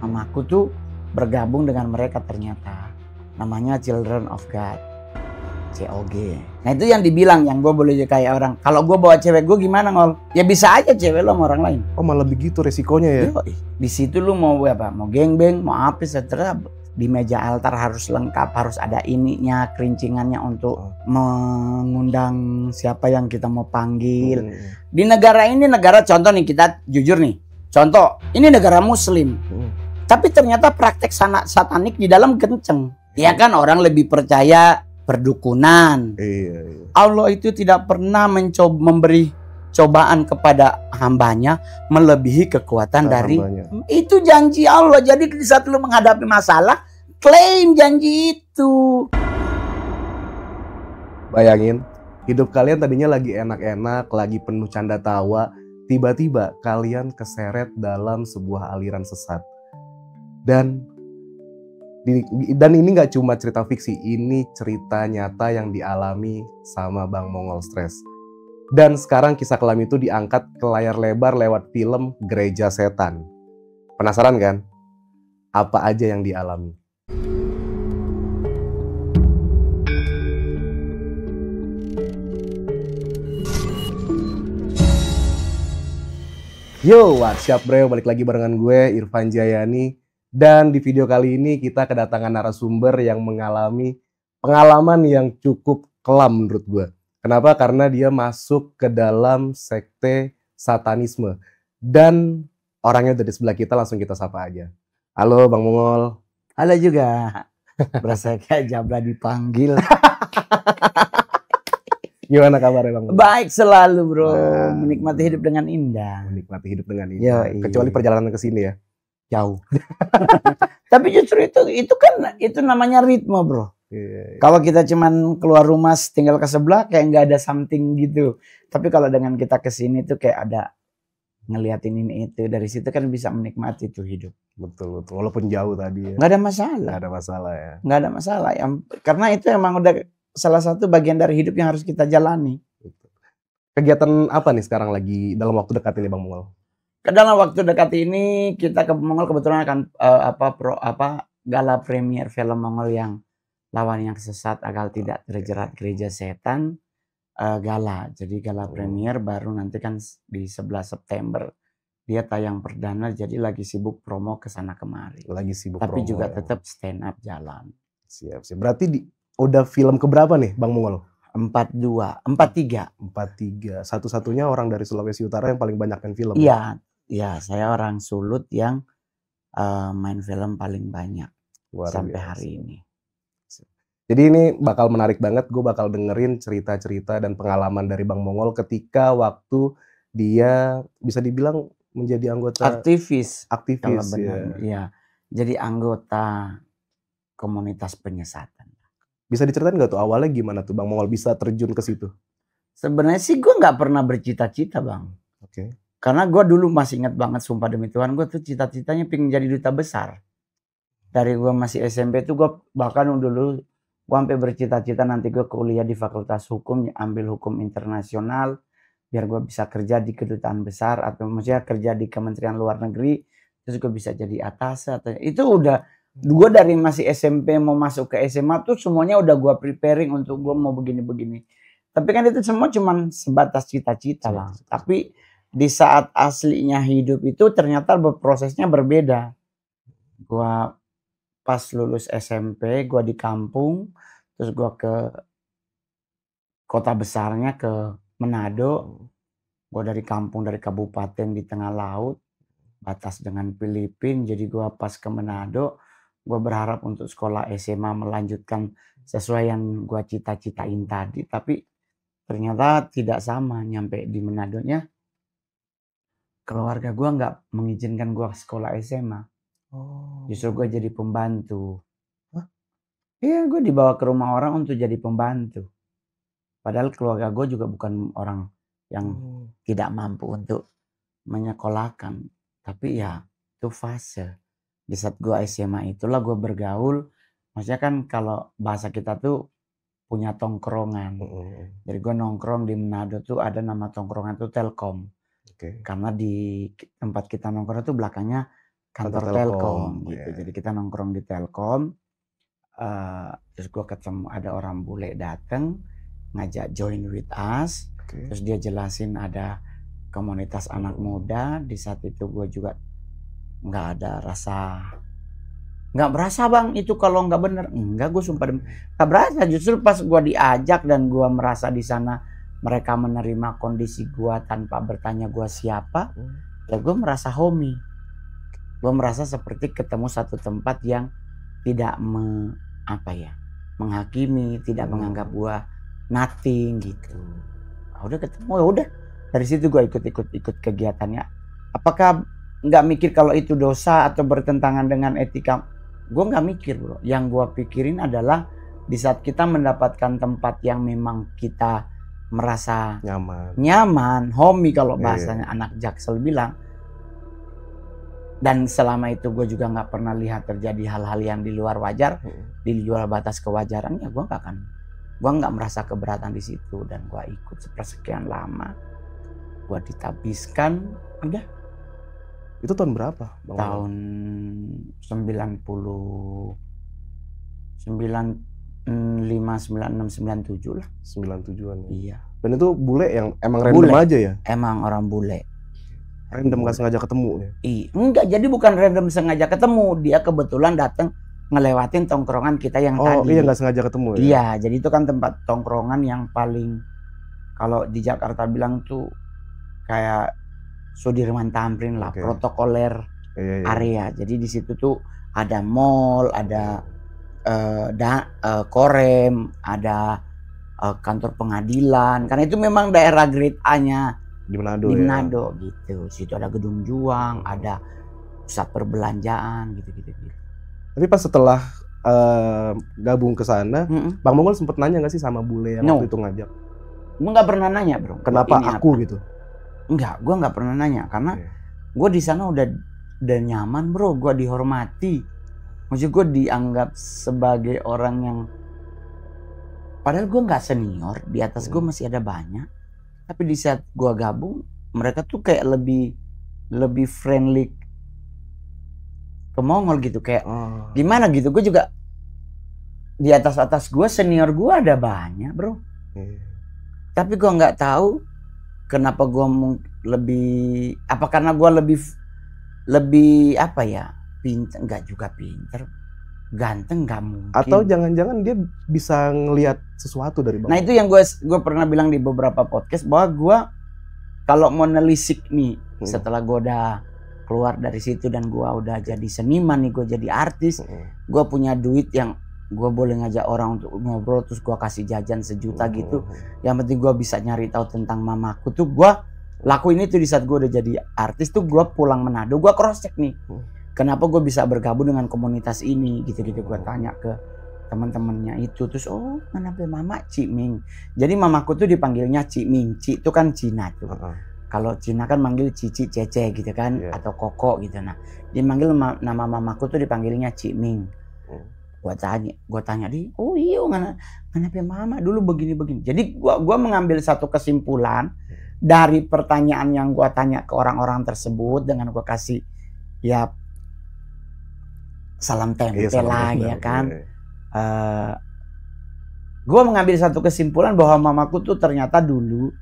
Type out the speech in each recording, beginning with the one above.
mamaku tuh bergabung dengan mereka ternyata. Namanya Children of God, COG. Nah itu yang dibilang, yang gue boleh kayak orang. Kalau gue bawa cewek gue gimana ngol? Ya bisa aja cewek lo sama orang lain. Oh malah begitu resikonya ya? Yoi. Di situ lu mau apa? Mau gengbeng, mau apa, setelah di meja altar harus lengkap, harus ada ininya, kerincingannya untuk mengundang siapa yang kita mau panggil. Di negara ini, negara contoh nih, kita jujur nih. Contoh, ini negara muslim. Tapi ternyata praktek satanik di dalam kenceng. Ya kan orang lebih percaya perdukunan. Iya. Allah itu tidak pernah memberi cobaan kepada hambanya melebihi kekuatan dari hambanya. Itu janji Allah. Jadi di saat lu menghadapi masalah, klaim janji itu. Bayangin, hidup kalian tadinya lagi enak-enak, lagi penuh canda tawa, tiba-tiba kalian keseret dalam sebuah aliran sesat. Dan ini nggak cuma cerita fiksi, ini cerita nyata yang dialami sama Bang Mongol Stress. Dan sekarang kisah kelam itu diangkat ke layar lebar lewat film Gereja Setan. Penasaran kan? Apa aja yang dialami? Yo, what's up bro? Balik lagi barengan gue, Irfan Jayani. Dan di video kali ini kita kedatangan narasumber yang mengalami pengalaman yang cukup kelam menurut gue. Kenapa? Karena dia masuk ke dalam sekte satanisme. Dan orangnya dari sebelah kita, langsung kita sapa aja. Halo Bang Mongol. Halo juga. Berasa kayak Jabla dipanggil. Gimana kabarnya Bang? Baik selalu bro. Menikmati hidup dengan indah. Menikmati hidup dengan indah. Yo, kecuali perjalanan ke sini ya. Jauh. Tapi justru itu kan itu namanya ritme bro. Kalau kita cuman keluar rumah tinggal ke sebelah kayak nggak ada something gitu. Tapi kalau dengan kita ke sini tuh kayak ada ngeliatin ini itu, dari situ kan bisa menikmati tuh hidup. Betul. Walaupun jauh tadi ya. Nggak ada masalah. Nggak ada masalah ya. Nggak ada masalah. Karena itu emang udah salah satu bagian dari hidup yang harus kita jalani. Kegiatan apa nih sekarang lagi dalam waktu dekat ini Bang Mongol? Dalam waktu dekat ini kita ke Mongol kebetulan akan gala premier film Mongol yang Lawan Yang Sesat Agar Tidak Terjerat Gereja Setan, gala. Jadi gala premier baru nanti kan di 11 September dia tayang perdana, jadi lagi sibuk promo ke sana kemari. Lagi sibuk tapi promo, juga ya. Tetap stand up jalan. Siap. Berarti udah film keberapa nih Bang Mongol? 43. Satu-satunya orang dari Sulawesi Utara yang paling banyak main film. Iya, saya orang Sulut yang main film paling banyak sampai hari ini. Jadi ini bakal menarik banget, gue bakal dengerin cerita-cerita dan pengalaman dari Bang Mongol ketika waktu dia bisa dibilang menjadi anggota aktivis kalau benar. Ya. Jadi anggota komunitas penyesatan. Bisa diceritain nggak tuh awalnya gimana tuh Bang Mongol bisa terjun ke situ? Sebenarnya sih gue nggak pernah bercita-cita Bang. Oke. Karena gue dulu masih ingat banget, sumpah demi Tuhan, gue tuh cita-citanya pengen jadi duta besar. Dari gue masih SMP tuh gue bahkan dulu gue sampai bercita-cita nanti gue kuliah di Fakultas Hukum, ambil hukum internasional, biar gue bisa kerja di kedutaan besar atau maksudnya kerja di Kementerian Luar Negeri, terus gue bisa jadi atase. Itu udah gue dari masih SMP mau masuk ke SMA tuh semuanya udah gue preparing untuk gue mau begini-begini. Tapi kan itu semua cuman sebatas cita-cita lah. Tapi di saat aslinya hidup itu ternyata prosesnya berbeda. Gua pas lulus SMP, gua di kampung, terus gua ke kota besarnya ke Manado. Gua dari kampung, dari kabupaten di tengah laut, batas dengan Filipina. Jadi gua pas ke Manado, gua berharap untuk sekolah SMA melanjutkan sesuai yang gua cita-citain tadi. Tapi ternyata tidak sama, nyampe di Manadonya keluarga gue nggak mengizinkan gue sekolah SMA. Justru gue jadi pembantu. Iya, gue dibawa ke rumah orang untuk jadi pembantu. Padahal keluarga gue juga bukan orang yang tidak mampu untuk menyekolahkan. Tapi ya itu fase. Di saat gue SMA itulah gue bergaul. Maksudnya kan kalau bahasa kita tuh punya tongkrongan. Jadi gue nongkrong di Manado tuh ada nama tongkrongan tuh Telkom. Karena di tempat kita nongkrong itu belakangnya kantor Kantor Telkom Telkom, gitu. ya. Jadi kita nongkrong di Telkom. Terus gue ketemu ada orang bule dateng ngajak join with us. Oke. Terus dia jelasin ada komunitas anak muda. Di saat itu gue juga nggak ada rasa, nggak berasa bang itu kalau nggak bener. Enggak, gue sumpah nggak berasa. Justru pas gue diajak dan gue merasa di sana mereka menerima kondisi gue tanpa bertanya gue siapa, ya gue merasa homey. Gue merasa seperti ketemu satu tempat yang tidak menghakimi, tidak menganggap gue nothing gitu. Udah ketemu, ya udah dari situ gue ikut kegiatannya. Apakah nggak mikir kalau itu dosa atau bertentangan dengan etika? Gue nggak mikir bro. Yang gue pikirin adalah di saat kita mendapatkan tempat yang memang kita merasa nyaman, homey kalau bahasanya anak Jaksel bilang. Dan selama itu gue juga nggak pernah lihat terjadi hal-hal yang di luar wajar, di luar batas kewajaran, ya gue nggak merasa keberatan di situ. Dan gue ikut sepersekian lama, gue ditabiskan, udah. Itu tahun berapa? Tahun 95, 96, 97 lah. 97-an ya? Iya. Dan itu bule yang emang random aja ya? Emang orang bule. Random gak sengaja ketemu ya? Enggak, jadi bukan random sengaja ketemu. Dia kebetulan datang ngelewatin tongkrongan kita yang tadi. Oh iya, gak sengaja ketemu ya? Iya, jadi itu kan tempat tongkrongan yang paling, kalau di Jakarta bilang tuh kayak Sudirman Tamrin lah, protokoler area. Jadi di situ tuh ada mall, ada korem, ada kantor pengadilan. Karena itu memang daerah grade A-nya di Manado gitu. Situ ada gedung juang, ada pusat perbelanjaan gitu. Tapi pas setelah gabung ke sana, Bang Mongol sempet nanya nggak sih sama bule yang waktu itu ngajak? Gue nggak pernah nanya bro. Kenapa aku gitu? Enggak, gue nggak pernah nanya karena gue di sana udah nyaman bro. Gue dihormati, maksud gue dianggap sebagai orang yang, padahal gue nggak senior, di atas gue masih ada banyak. Tapi di saat gue gabung, mereka tuh kayak lebih friendly ke Mongol gitu, kayak gimana gitu. Gue juga di atas gue, senior gue ada banyak bro. Tapi gue nggak tahu kenapa gue lebih, apa karena gue lebih apa ya, pinter, nggak juga pinter, ganteng nggak mungkin. Atau jangan-jangan dia bisa ngelihat sesuatu dari Bang. Nah itu yang gue pernah bilang di beberapa podcast, bahwa gue kalau mau nelisik nih, setelah gue udah keluar dari situ dan gue udah jadi seniman nih, gue jadi artis, gue punya duit yang gue boleh ngajak orang untuk ngobrol, terus gue kasih jajan 1 juta gitu. Yang penting gue bisa nyari tahu tentang mamaku tuh, gue lakuin itu di saat gue udah jadi artis tuh. Gue pulang Manado, gue cross check nih, kenapa gue bisa bergabung dengan komunitas ini gitu-gitu. Gue tanya ke teman-temannya itu, terus kenapa mama Ciming. Jadi mamaku tuh dipanggilnya Ciming. Ci itu kan Cina tuh. Kalau Cina kan manggil Cici, Cece gitu kan, atau Koko gitu. Nah, dipanggil nama mamaku tuh dipanggilnya Ciming. Gue tanya dia, iya kenapa mama dulu begini-begini. Jadi gue mengambil satu kesimpulan dari pertanyaan yang gue tanya ke orang-orang tersebut, dengan gue kasih ya salam tempel lah ya kan. Gue mengambil satu kesimpulan bahwa mamaku tuh ternyata dulu,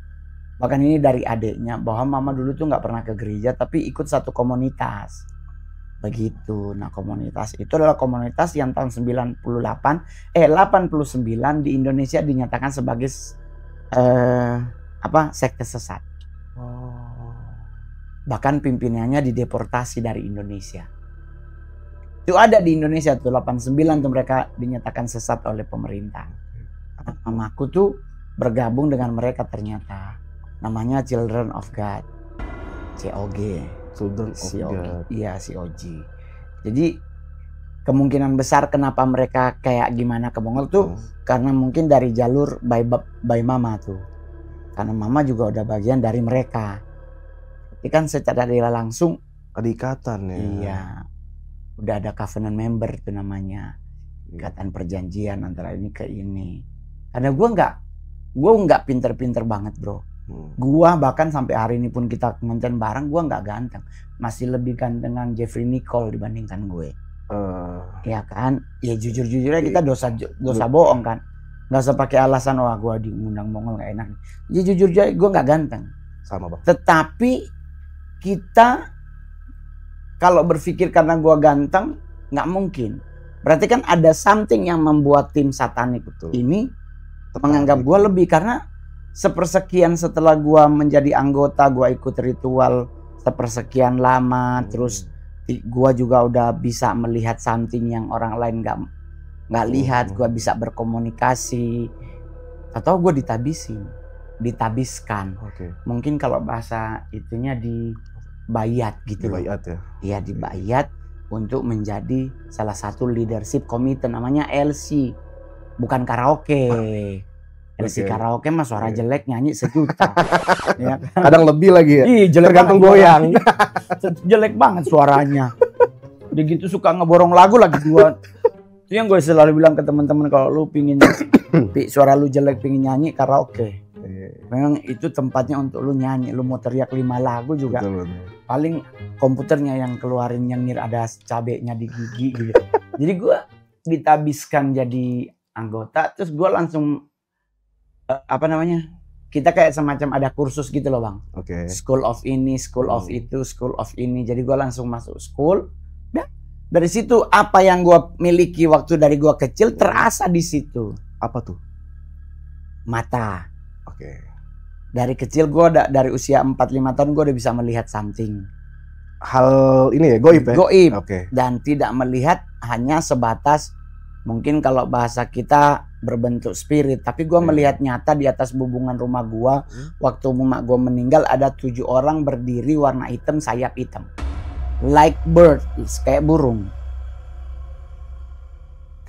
bahkan ini dari adiknya, bahwa mama dulu tuh nggak pernah ke gereja tapi ikut satu komunitas begitu. Nah komunitas itu adalah komunitas yang tahun 89 di Indonesia dinyatakan sebagai sekte sesat. Bahkan pimpinannya dideportasi dari Indonesia. Itu ada di Indonesia tuh 89 tuh mereka dinyatakan sesat oleh pemerintah. Mamaku tuh bergabung dengan mereka ternyata. Namanya Children of God. COG. Children of God. Iya, COG. Jadi kemungkinan besar kenapa mereka kayak gimana ke Mongol tuh karena mungkin dari jalur by mama tuh. Karena mama juga udah bagian dari mereka. Tapi kan secara tidak langsung ada ikatan ya. Iya. Udah ada covenant member itu namanya, ikatan perjanjian antara ini ke ini. Karena gue nggak pinter-pinter banget bro. Gua bahkan sampai hari ini pun kita ngonten bareng, gua nggak ganteng. Masih lebih gantengan Jeffrey Nicole dibandingkan gue. Ya kan? Ya jujur-jujurnya kita dosa bohong kan. Nggak usah pakai alasan wah gua diundang Mongol nggak enak. Ya jujur aja gua nggak ganteng. Sama Bang. Tetapi kita kalau berpikir karena gua ganteng nggak mungkin. Berarti kan ada something yang membuat tim satanik ini menganggap gua lebih, karena sepersekian setelah gua menjadi anggota, gua ikut ritual sepersekian lama, terus gua juga udah bisa melihat something yang orang lain nggak lihat. Gua bisa berkomunikasi, atau gua ditabiskan. Mungkin kalau bahasa itunya dibayat gitu. Dibayat ya? Iya, dibayat untuk menjadi salah satu leadership committee, namanya LC, bukan karaoke. LC karaoke mah suara jelek nyanyi sejuta. Ya. Kadang lebih lagi ya. Jelek tergantung goyang. Jelek banget suaranya. Udah gitu suka ngeborong lagu lagi gua. Itu yang gue selalu bilang ke teman-teman, kalau lu pingin suara lu jelek pingin nyanyi karaoke. Memang itu tempatnya untuk lu nyanyi. Lu mau teriak 5 lagu juga. Betul. Paling komputernya yang keluarin nyengir ada cabenya di gigi gitu. Jadi gue ditabiskan jadi anggota, terus gue langsung kita kayak semacam ada kursus gitu loh Bang. School of ini, school of itu, school of ini. Jadi gue langsung masuk school. Dari situ apa yang gue miliki waktu dari gue kecil terasa di situ. Apa tuh? Mata. Dari kecil gue dari usia 4-5 tahun gue udah bisa melihat something. Hal ini ya, goib ya? Goib. Dan tidak melihat hanya sebatas mungkin kalau bahasa kita berbentuk spirit. Tapi gue melihat nyata di atas bubungan rumah gue. Waktu emak gue meninggal ada 7 orang berdiri warna hitam, sayap hitam. Like bird, kayak burung.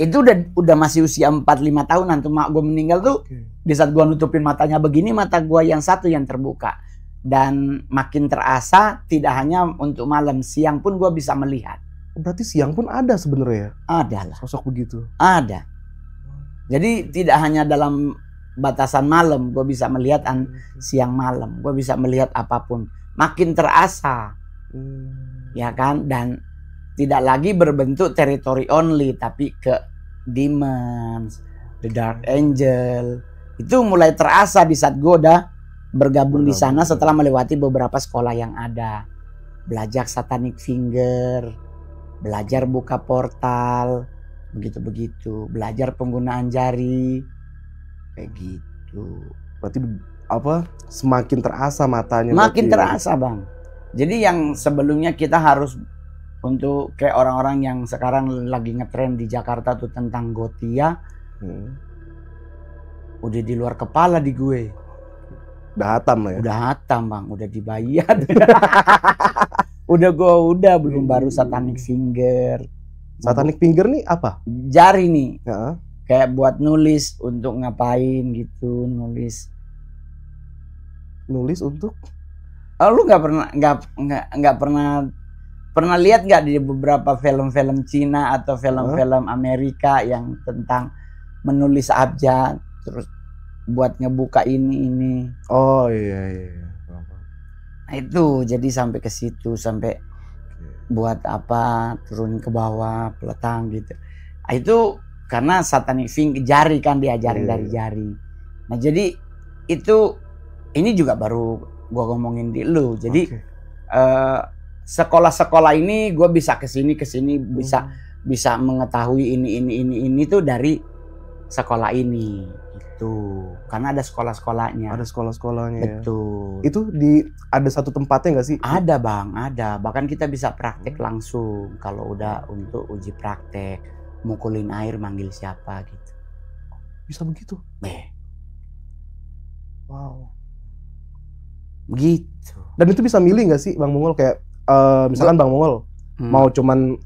Itu udah masih usia 4-5 tahunan tuh mak gue meninggal tuh. Di saat gue nutupin matanya begini, mata gue yang satu yang terbuka. Dan makin terasa tidak hanya untuk malam, siang pun gue bisa melihat. Berarti siang pun ada sebenarnya? Ada lah. Sosok begitu? Ada. Jadi tidak hanya dalam batasan malam gue bisa melihat siang malam. Gue bisa melihat apapun. Makin terasa. Ya kan? Dan tidak lagi berbentuk territory only, tapi ke demons, the dark angel. Itu mulai terasa di saat gue udah bergabung di sana setelah melewati beberapa sekolah yang ada. Belajar satanic finger, belajar buka portal, begitu-begitu. Belajar penggunaan jari, kayak gitu. Berarti semakin terasa matanya? Makin terasa Bang. Jadi yang sebelumnya kita harus untuk kayak orang-orang yang sekarang lagi ngetren di Jakarta tuh tentang Gotia, udah di luar kepala di gue. Udah hatam lah ya? Udah hatam Bang, udah dibayar. udah belum baru satanic finger. Satanic finger nih apa? Jari nih. Kayak buat nulis untuk ngapain gitu, nulis untuk? Oh, lu nggak pernah lihat nggak di beberapa film-film Cina atau film-film Amerika yang tentang menulis abjad terus buat ngebuka ini? Oh iya. Nah itu jadi sampai ke situ, sampai buat apa turun ke bawah peletang gitu. Nah, itu karena satanic finger, jari kan diajarin dari jari. Nah jadi itu ini juga baru gua ngomongin di lu. Jadi sekolah-sekolah ini gue bisa kesini bisa mengetahui ini tuh dari sekolah ini itu, karena ada sekolahnya. Betul. Itu ada satu tempatnya nggak sih? Ada Bang, ada. Bahkan kita bisa praktek langsung kalau udah untuk uji praktek, mukulin air manggil siapa gitu. Bisa begitu? Wow. Begitu. Dan itu bisa milih nggak sih Bang Mongol, kayak misalkan Bang Mongol mau cuman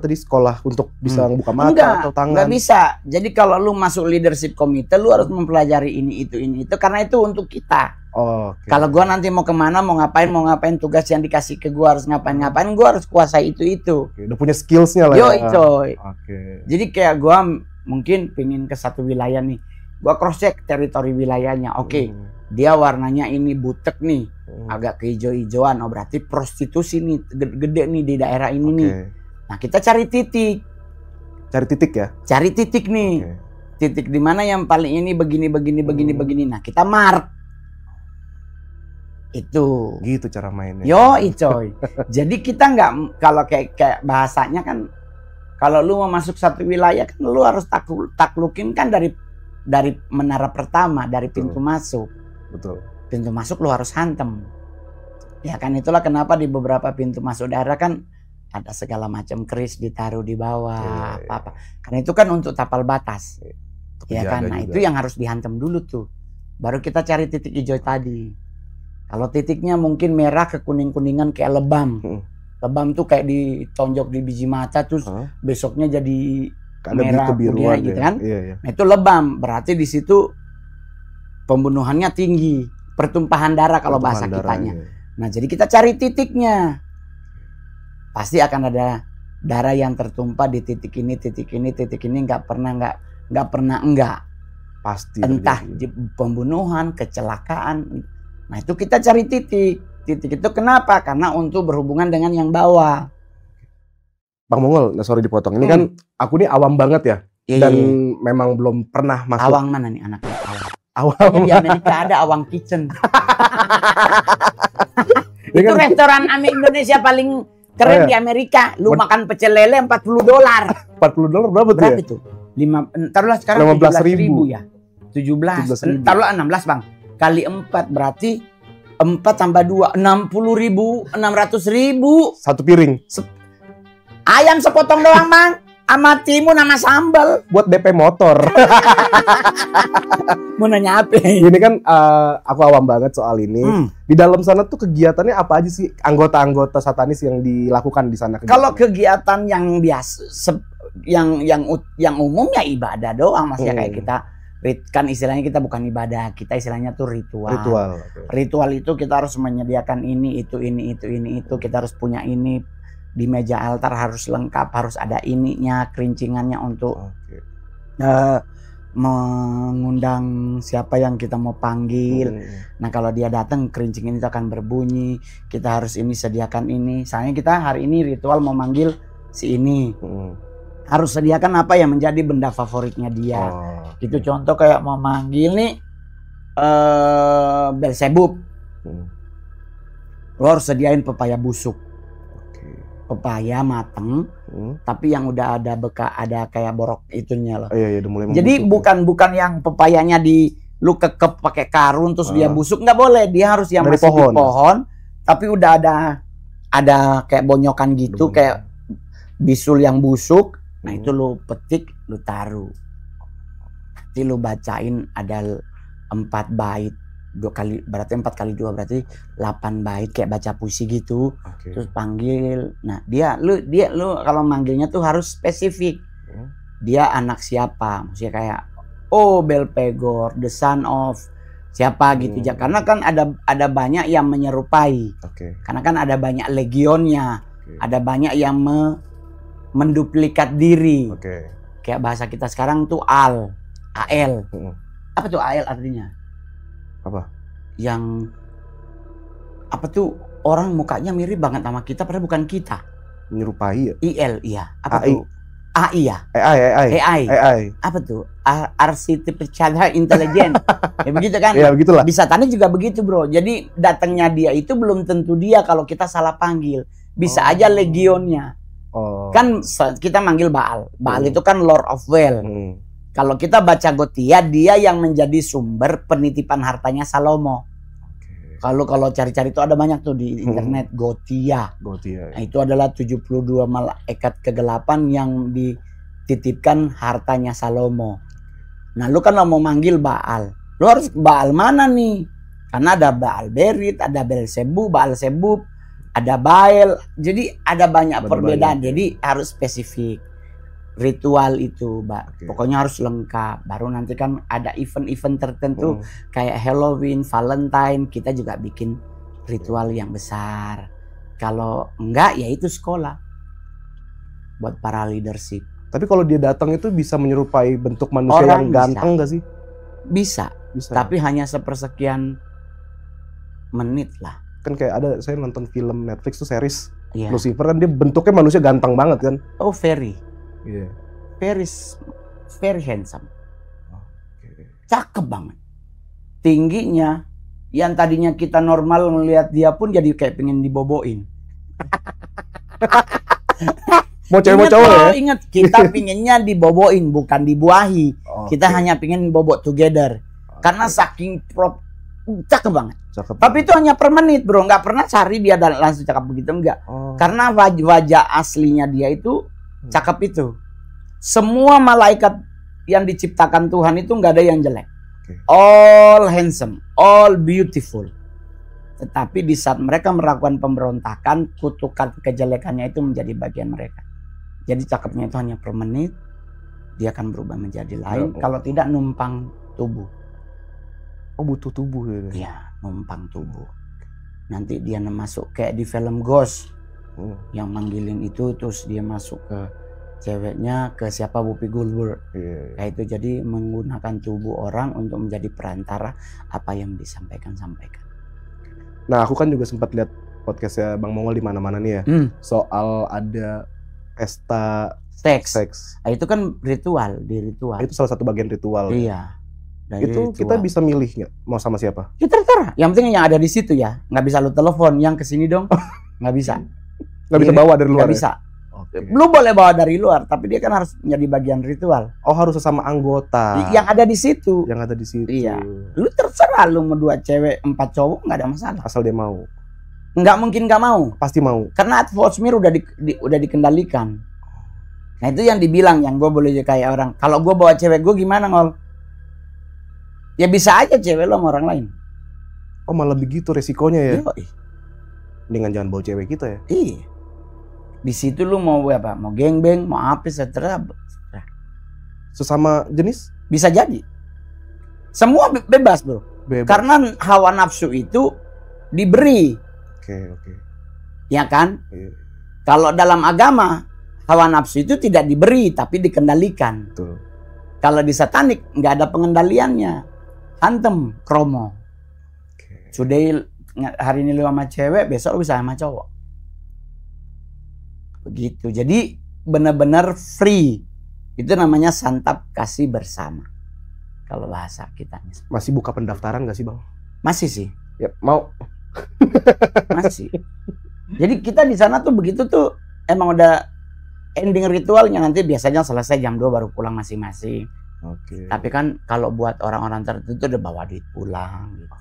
sekolah untuk bisa buka mata atau tangan? Nggak bisa. Jadi kalau lu masuk leadership committee, lu harus mempelajari ini itu karena itu untuk kita. Kalau gua nanti mau kemana, mau ngapain, tugas yang dikasih ke gua harus ngapain, gua harus kuasai itu. Udah punya skillsnya lah. Coy. Jadi kayak gua mungkin pingin ke satu wilayah nih, gua cross check teritori wilayahnya. dia warnanya ini butek nih, agak kehijau-hijauan, oh berarti prostitusi nih gede nih di daerah ini nih. Nah kita cari titik. Cari titik ya? Cari titik nih. Titik di mana yang paling ini begini. Nah kita mark. Itu. Gitu cara mainnya. Yo coy. Jadi kita nggak, kalau kayak bahasanya kan, kalau lu mau masuk satu wilayah kan lu harus taklukin kan dari menara pertama, dari pintu masuk. Betul. Pintu masuk lu harus hantem. Ya kan, itulah kenapa di beberapa pintu masuk daerah kan ada segala macam keris ditaruh di bawah, apa-apa. Karena itu kan untuk tapal batas. Ya kan, nah itu yang harus dihantam dulu tuh. Baru kita cari titik hijau tadi. Kalau titiknya mungkin merah ke kuning-kuningan kayak lebam. Lebam tuh kayak ditonjok di biji mata terus besoknya jadi merah kebiruan gitu kan. Nah itu lebam, berarti di situ pembunuhannya tinggi, pertumpahan darah kalau bahasa kitanya. Nah jadi kita cari titiknya. Pasti akan ada darah yang tertumpah di titik ini, nggak pernah enggak. Pasti. Entah pembunuhan, kecelakaan. Nah itu kita cari titik. Titik itu kenapa? Karena untuk berhubungan dengan yang bawah. Bang Mongol, sorry dipotong. Ini kan aku nih awam banget ya. Dan memang belum pernah masuk. Awang mana nih anaknya? Awam. Di Amerika ada Awang Kitchen. Itu kan restoran Indonesia paling keren di Amerika. Lu makan pecel lele $40. $40 berapa tuh ya? Itu? Taruhlah sekarang 17.000 ya. 17. Taruhlah 16 Bang. Kali 4 berarti 4 tambah 2 60.000, 600.000. Satu piring. Ayam sepotong doang Bang. Sama timun sama sambal. Buat DP motor. Mau nanya apa? Ini kan aku awam banget soal ini. Di dalam sana tuh kegiatannya apa aja sih? Anggota-anggota satanis yang dilakukan di sana? Kalau kegiatan yang biasa, yang umumnya ibadah doang, Mas ya, kayak kita kan istilahnya kita bukan ibadah, kita istilahnya tuh ritual. Ritual itu kita harus menyediakan ini itu, kita harus punya ini. Di meja altar harus lengkap, harus ada ininya, kerincingannya untuk mengundang siapa yang kita mau panggil. Nah kalau dia datang, kerincing itu akan berbunyi. Kita harus ini, sediakan ini. Soalnya kita hari ini ritual mau manggil si ini. Harus sediakan apa yang menjadi benda favoritnya dia. Gitu contoh kayak mau manggil nih Belzebub. Lo harus sediain pepaya busuk. Pepaya mateng, tapi yang udah ada ada kayak borok itunya loh. Udah mulai membusuk. Jadi bukan yang pepayanya lu kekep pakai karung terus dia busuk, nggak boleh. Dia harus yang dari masih di pohon, tapi udah ada kayak bonyokan gitu, kayak bisul yang busuk. Nah itu lu petik, lu taruh. Nanti lu bacain ada 4 bait. 2 kali berarti 4 kali 2 berarti 8 bait kayak baca puisi gitu. Terus panggil. Nah dia lu kalau manggilnya tuh harus spesifik. Dia anak siapa? Maksudnya kayak Belpegor, the son of siapa gitu. Karena kan ada banyak yang menyerupai. Karena kan ada banyak legionnya. Ada banyak yang menduplikat diri. Kayak bahasa kita sekarang tuh AL. Apa tuh AL artinya? Apa? Yang apa tuh, orang mukanya mirip banget sama kita padahal bukan kita. Menyerupai ya? IL, iya. Apa AI. tuh? AI ya? AI. Apa tuh? Artificial Intelligence. Ya begitu kan? Ya begitulah. Bisa tadi juga begitu bro. Jadi datangnya dia itu belum tentu dia kalau kita salah panggil. Bisa aja legionnya. Kan kita manggil Baal. Baal itu kan Lord of Well. Kalau kita baca Gotia, dia yang menjadi sumber penitipan hartanya Salomo. Kalau cari-cari itu ada banyak tuh di internet. Gotia. Nah, itu adalah 72 malaikat kegelapan yang dititipkan hartanya Salomo. Nah lu kan mau manggil Baal, lu harus Baal mana nih? Karena ada Baal Berit, ada Belzebub, Baal Sebub, ada Baal. Jadi ada banyak perbedaan. Jadi harus spesifik. Ritual itu, Mbak. Pokoknya harus lengkap. Baru nanti kan ada event-event tertentu kayak Halloween, Valentine, kita juga bikin ritual yang besar. Kalau enggak ya itu sekolah buat para leadership. Tapi kalau dia datang itu bisa menyerupai bentuk manusia yang ganteng nggak sih? Bisa. Bisa. Tapi hanya sepersekian menit lah. Kan kayak ada, saya nonton film Netflix tuh series Iya. Lucifer, kan dia bentuknya manusia ganteng banget kan. Oh, very Iya. very handsome. Oke. Cakep banget. Tingginya yang tadinya kita normal melihat dia pun jadi kayak pengen diboboin. Mau cewek mau Ingat cowok loh, ya? ingat kita pinginnya diboboin bukan dibuahi. Kita Oke. hanya pingin bobot together. Karena saking cakep banget. Cakep. Tapi itu hanya per menit bro, nggak pernah cari dia dan langsung cakep begitu, enggak. Oh. Karena wajah aslinya dia itu cakep itu. Semua malaikat yang diciptakan Tuhan itu nggak ada yang jelek. Oke. All handsome, all beautiful. Tetapi di saat mereka melakukan pemberontakan, kutukan kejelekannya itu menjadi bagian mereka. Jadi cakepnya itu hanya per menit, dia akan berubah menjadi lain. Ya, Kalau tidak numpang tubuh. Oh, butuh tubuh ya. Iya, numpang tubuh. Nanti dia masuk kayak di film Ghost. Yang manggilin itu terus dia masuk ke ceweknya, ke siapa, Whoopi Goldberg. Iya. Kayak itu, jadi menggunakan tubuh orang untuk menjadi perantara apa yang disampaikan. Nah, aku kan juga sempat lihat podcastnya Bang Mongol di mana-mana nih ya. Soal ada pesta seks. Nah, itu kan ritual, di ritual. Itu salah satu bagian ritual. Iya. Dari Itu ritual. kita bisa milih nggak mau sama siapa? Ya terserah. Yang penting yang ada di situ ya. Nggak bisa lu telepon yang kesini dong. Nggak bisa. Nggak bisa bawa dari luar. Nggak Ya? bisa. Oke. Lu boleh bawa dari luar, tapi dia kan harus menjadi bagian ritual. Oh, harus sesama anggota. Yang ada di situ. Yang ada di situ. Iya. Lu terserah lu mau 2 cewek 4 cowok nggak ada masalah. Asal dia mau. Nggak mungkin nggak mau. Pasti mau. Karena atmosfer udah dikendalikan. Nah itu yang dibilang, yang gue boleh kayak orang. Kalau gue bawa cewek gue gimana ngol? Ya bisa aja cewek lo sama orang lain. Oh, malah begitu resikonya ya. Yoi. Dengan jangan bawa cewek kita ya. Iya. Di situ lu mau apa? Mau gengbeng, mau apa, seterah. Sesama jenis? Bisa jadi. Semua bebas bro. Bebas. Karena hawa nafsu itu diberi. Oke. Ya kan? Iya. Kalau dalam agama, hawa nafsu itu tidak diberi, tapi dikendalikan. Betul. Kalau di satanik, nggak ada pengendaliannya. Hantem, kromo. Oke. Sudah hari ini lu sama cewek, besok lu bisa sama cowok. Begitu. Jadi benar-benar free. Itu namanya santap kasih bersama. Kalau bahasa kita. Masih buka pendaftaran nggak sih Bang? Masih sih. Ya, mau. Masih. Jadi kita di sana tuh begitu tuh emang udah ending ritualnya, nanti biasanya selesai jam 2 baru pulang masing-masing. Oke. Tapi kan kalau buat orang-orang tertentu udah bawa duit pulang gitu.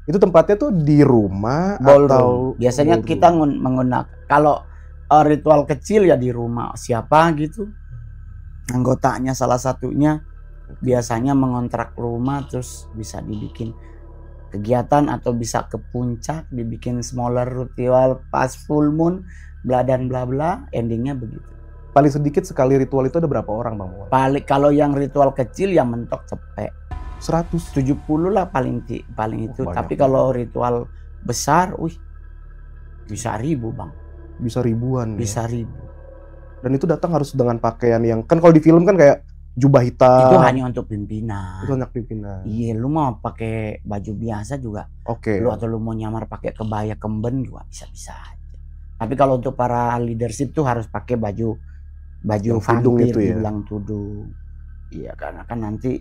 Itu tempatnya tuh di rumah Ballroom. atau Biasanya ballroom? kita menggunakan, kalau ritual kecil ya di rumah siapa gitu. Anggotanya salah satunya biasanya mengontrak rumah, terus bisa dibikin kegiatan atau bisa ke puncak dibikin smaller ritual pas full moon bla dan bla bla, endingnya begitu. Paling sedikit sekali ritual itu ada berapa orang Bang? Paling kalau yang ritual kecil yang mentok cepet 170 lah paling itu. banyak Tapi banget. kalau ritual besar, bisa 1000 bang, bisa ribuan. bisa Ya. 1000. Dan itu datang harus dengan pakaian yang kan kalau di film kan kayak jubah hitam. Itu hanya untuk pimpinan. Itu anak pimpinan. Iya, lu mau pakai baju biasa juga. Oke. Lu atau lu mau nyamar pakai kebaya kemben juga bisa aja. Tapi kalau untuk para leadership tuh harus pakai baju Yang tudung vampir, itu ya? dibilang tudung. Iya, karena kan nanti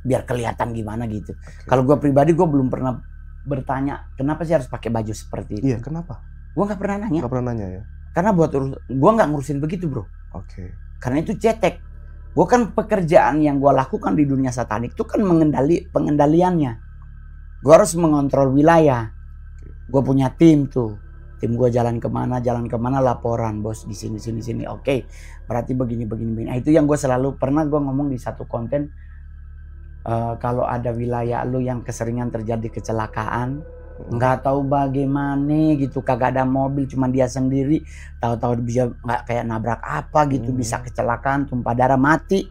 biar kelihatan gimana gitu. Kalau gue pribadi gue belum pernah bertanya kenapa sih harus pakai baju seperti itu. Iya, kenapa? Gue nggak pernah nanya. Nggak pernah nanya ya. Karena buat gue nggak ngurusin begitu bro. Oke. Karena itu cetek. Gue kan pekerjaan yang gue lakukan di dunia satanik itu kan pengendaliannya. Gue harus mengontrol wilayah. Gue punya tim tuh. Tim gue jalan kemana laporan bos di sini. Oke, berarti begini. Nah itu yang gue selalu pernah gue ngomong di satu konten. Kalau ada wilayah lu yang keseringan terjadi kecelakaan, nggak tahu bagaimana gitu, kagak ada mobil, cuma dia sendiri, tahu-tahu bisa nggak kayak nabrak apa gitu, bisa kecelakaan, tumpah darah, mati.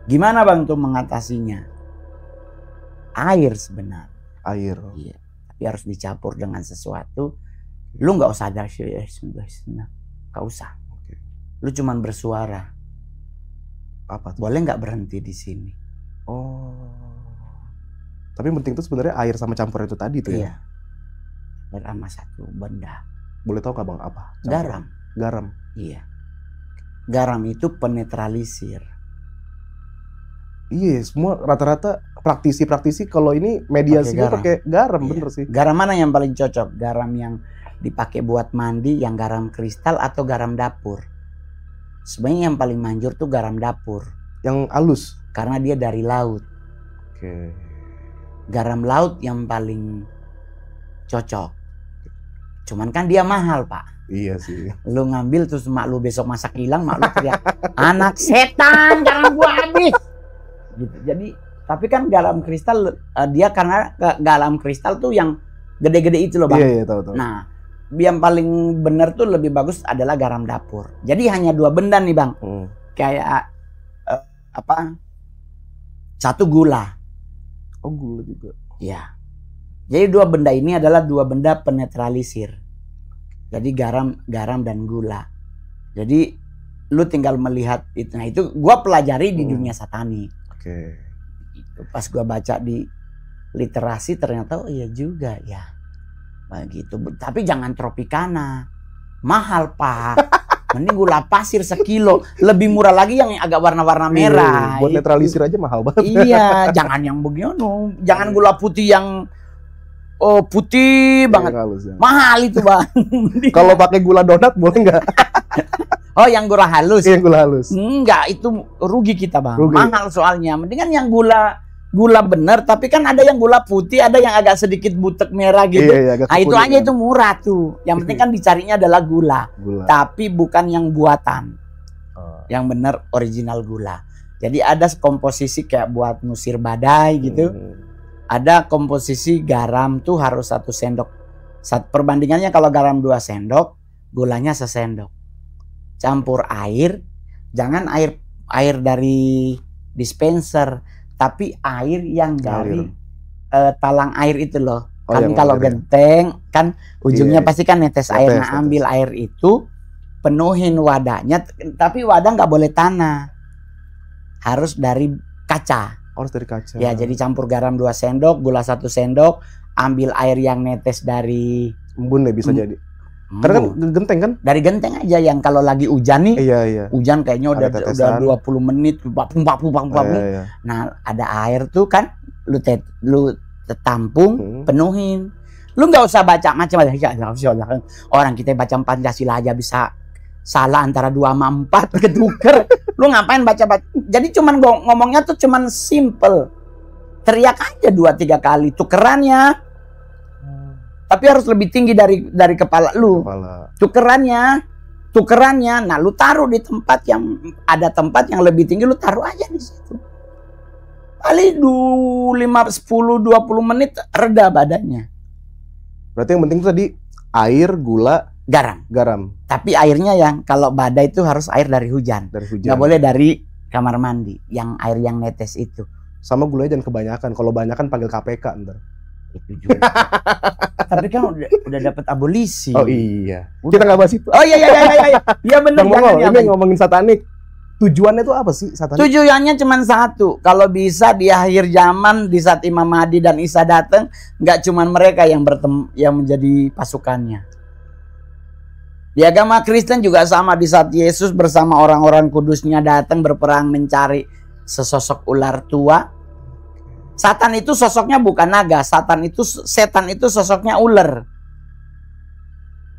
Gimana bang tuh mengatasinya? Air sebenarnya. Air. Iya. Tapi harus dicampur dengan sesuatu. Lu nggak usah ada nggak usah. Oke. Lu cuman bersuara. Apa tuh? Boleh nggak berhenti di sini? Oh. Tapi yang penting itu sebenarnya air sama campuran itu tadi tuh ya. Iya. Air sama satu benda. Boleh tahu nggak Bang apa? Campuran? Garam. Garam. Iya. Garam itu penetralisir. Iya, semua rata-rata praktisi-praktisi kalau ini mediasinya pakai garam, Iya. bener sih. Garam mana yang paling cocok? Garam yang dipakai buat mandi, yang garam kristal atau garam dapur? Sebenarnya yang paling manjur tuh garam dapur. Yang halus. Karena dia dari laut. Oke. Garam laut yang paling cocok. Cuman kan dia mahal, Pak. Iya sih. Lu ngambil terus mak lu besok masak hilang, mak lu teriak, anak setan, garam gua habis. Gitu. Jadi, tapi kan garam kristal dia karena garam kristal tuh yang gede-gede itu loh, Bang. Iya, tahu. Nah, yang paling benar tuh lebih bagus adalah garam dapur. Jadi hanya 2 benda nih, Bang. Kayak satu gula. Oh, gula juga. Ya. Jadi 2 benda ini adalah 2 benda penetralisir. Jadi garam dan gula. Jadi lu tinggal melihat itu. Nah, itu gua pelajari di dunia satani. Oke. Pas gua baca di literasi ternyata oh iya juga ya. Begitu. Tapi jangan Tropicana. Mahal, Pak. Mending gula pasir sekilo. Lebih murah lagi yang agak warna-warna merah. Buat netralisir aja mahal banget. Iya, jangan yang begini. Jangan gula putih yang putih banget. Halus, ya. Mahal itu, Bang. Kalau pakai gula donat boleh nggak? Oh, yang gula halus. Iya, gula halus. Enggak, itu rugi kita, Bang. Rugi. Mahal soalnya. Mendingan yang gula bener, tapi kan ada yang gula putih, ada yang agak sedikit butek merah gitu. Iya, nah, itu aja itu murah tuh. Yang penting kan dicarinya adalah gula. Tapi bukan yang buatan. Yang bener original gula. Jadi ada komposisi kayak buat ngusir badai gitu. Ada komposisi garam tuh harus 1 sendok. Perbandingannya kalau garam 2 sendok, gulanya 1 sendok. Campur air, jangan air dari dispenser, tapi air yang dari talang air itu loh. Kan kalau genteng kan ujungnya pasti kan netes air. Nah, ambil air itu, penuhin wadahnya, tapi wadah nggak boleh tanah, harus dari kaca. Harus dari kaca. Ya, jadi campur garam 2 sendok, gula 1 sendok, ambil air yang netes dari embun deh bisa jadi. Karena kan genteng kan? Dari genteng aja yang kalau lagi hujan nih. Iya. Hujan kayaknya udah 20 menit, Iya. Nah, ada air tuh kan lu tampung, penuhin. Lu nggak usah baca macam-macam. Orang kita baca Pancasila aja bisa salah antara 2 sama 4 ketuker. Lu ngapain baca-baca? Jadi cuman ngomongnya tuh cuman simple. Teriak aja 2-3 kali tukerannya. Tapi harus lebih tinggi dari kepala lu. Tukerannya. Nah, lu taruh di tempat yang ada tempat yang lebih tinggi, lu taruh aja di situ. Paling 10-20 menit reda badannya. Berarti yang penting itu tadi air, gula, garam. Tapi airnya yang kalau badai itu harus air dari hujan. Nggak boleh dari kamar mandi, yang air yang netes itu. Sama gulanya jangan kebanyakan. Kalau banyak kan panggil KPK ntar. Itu juga. Tapi kan udah dapat abolisi. Oh iya. Kita nggak bahas itu. Oh iya. Iya benar. Ini ngomongin satanik. Tujuannya tuh apa sih satanik? Tujuannya cuma satu. Kalau bisa di akhir zaman, di saat Imam Mahdi dan Isa datang, nggak cuma mereka yang menjadi pasukannya. Di agama Kristen juga sama, di saat Yesus bersama orang-orang kudusnya datang berperang mencari sesosok ular tua. Setan itu sosoknya bukan naga, setan itu sosoknya ular.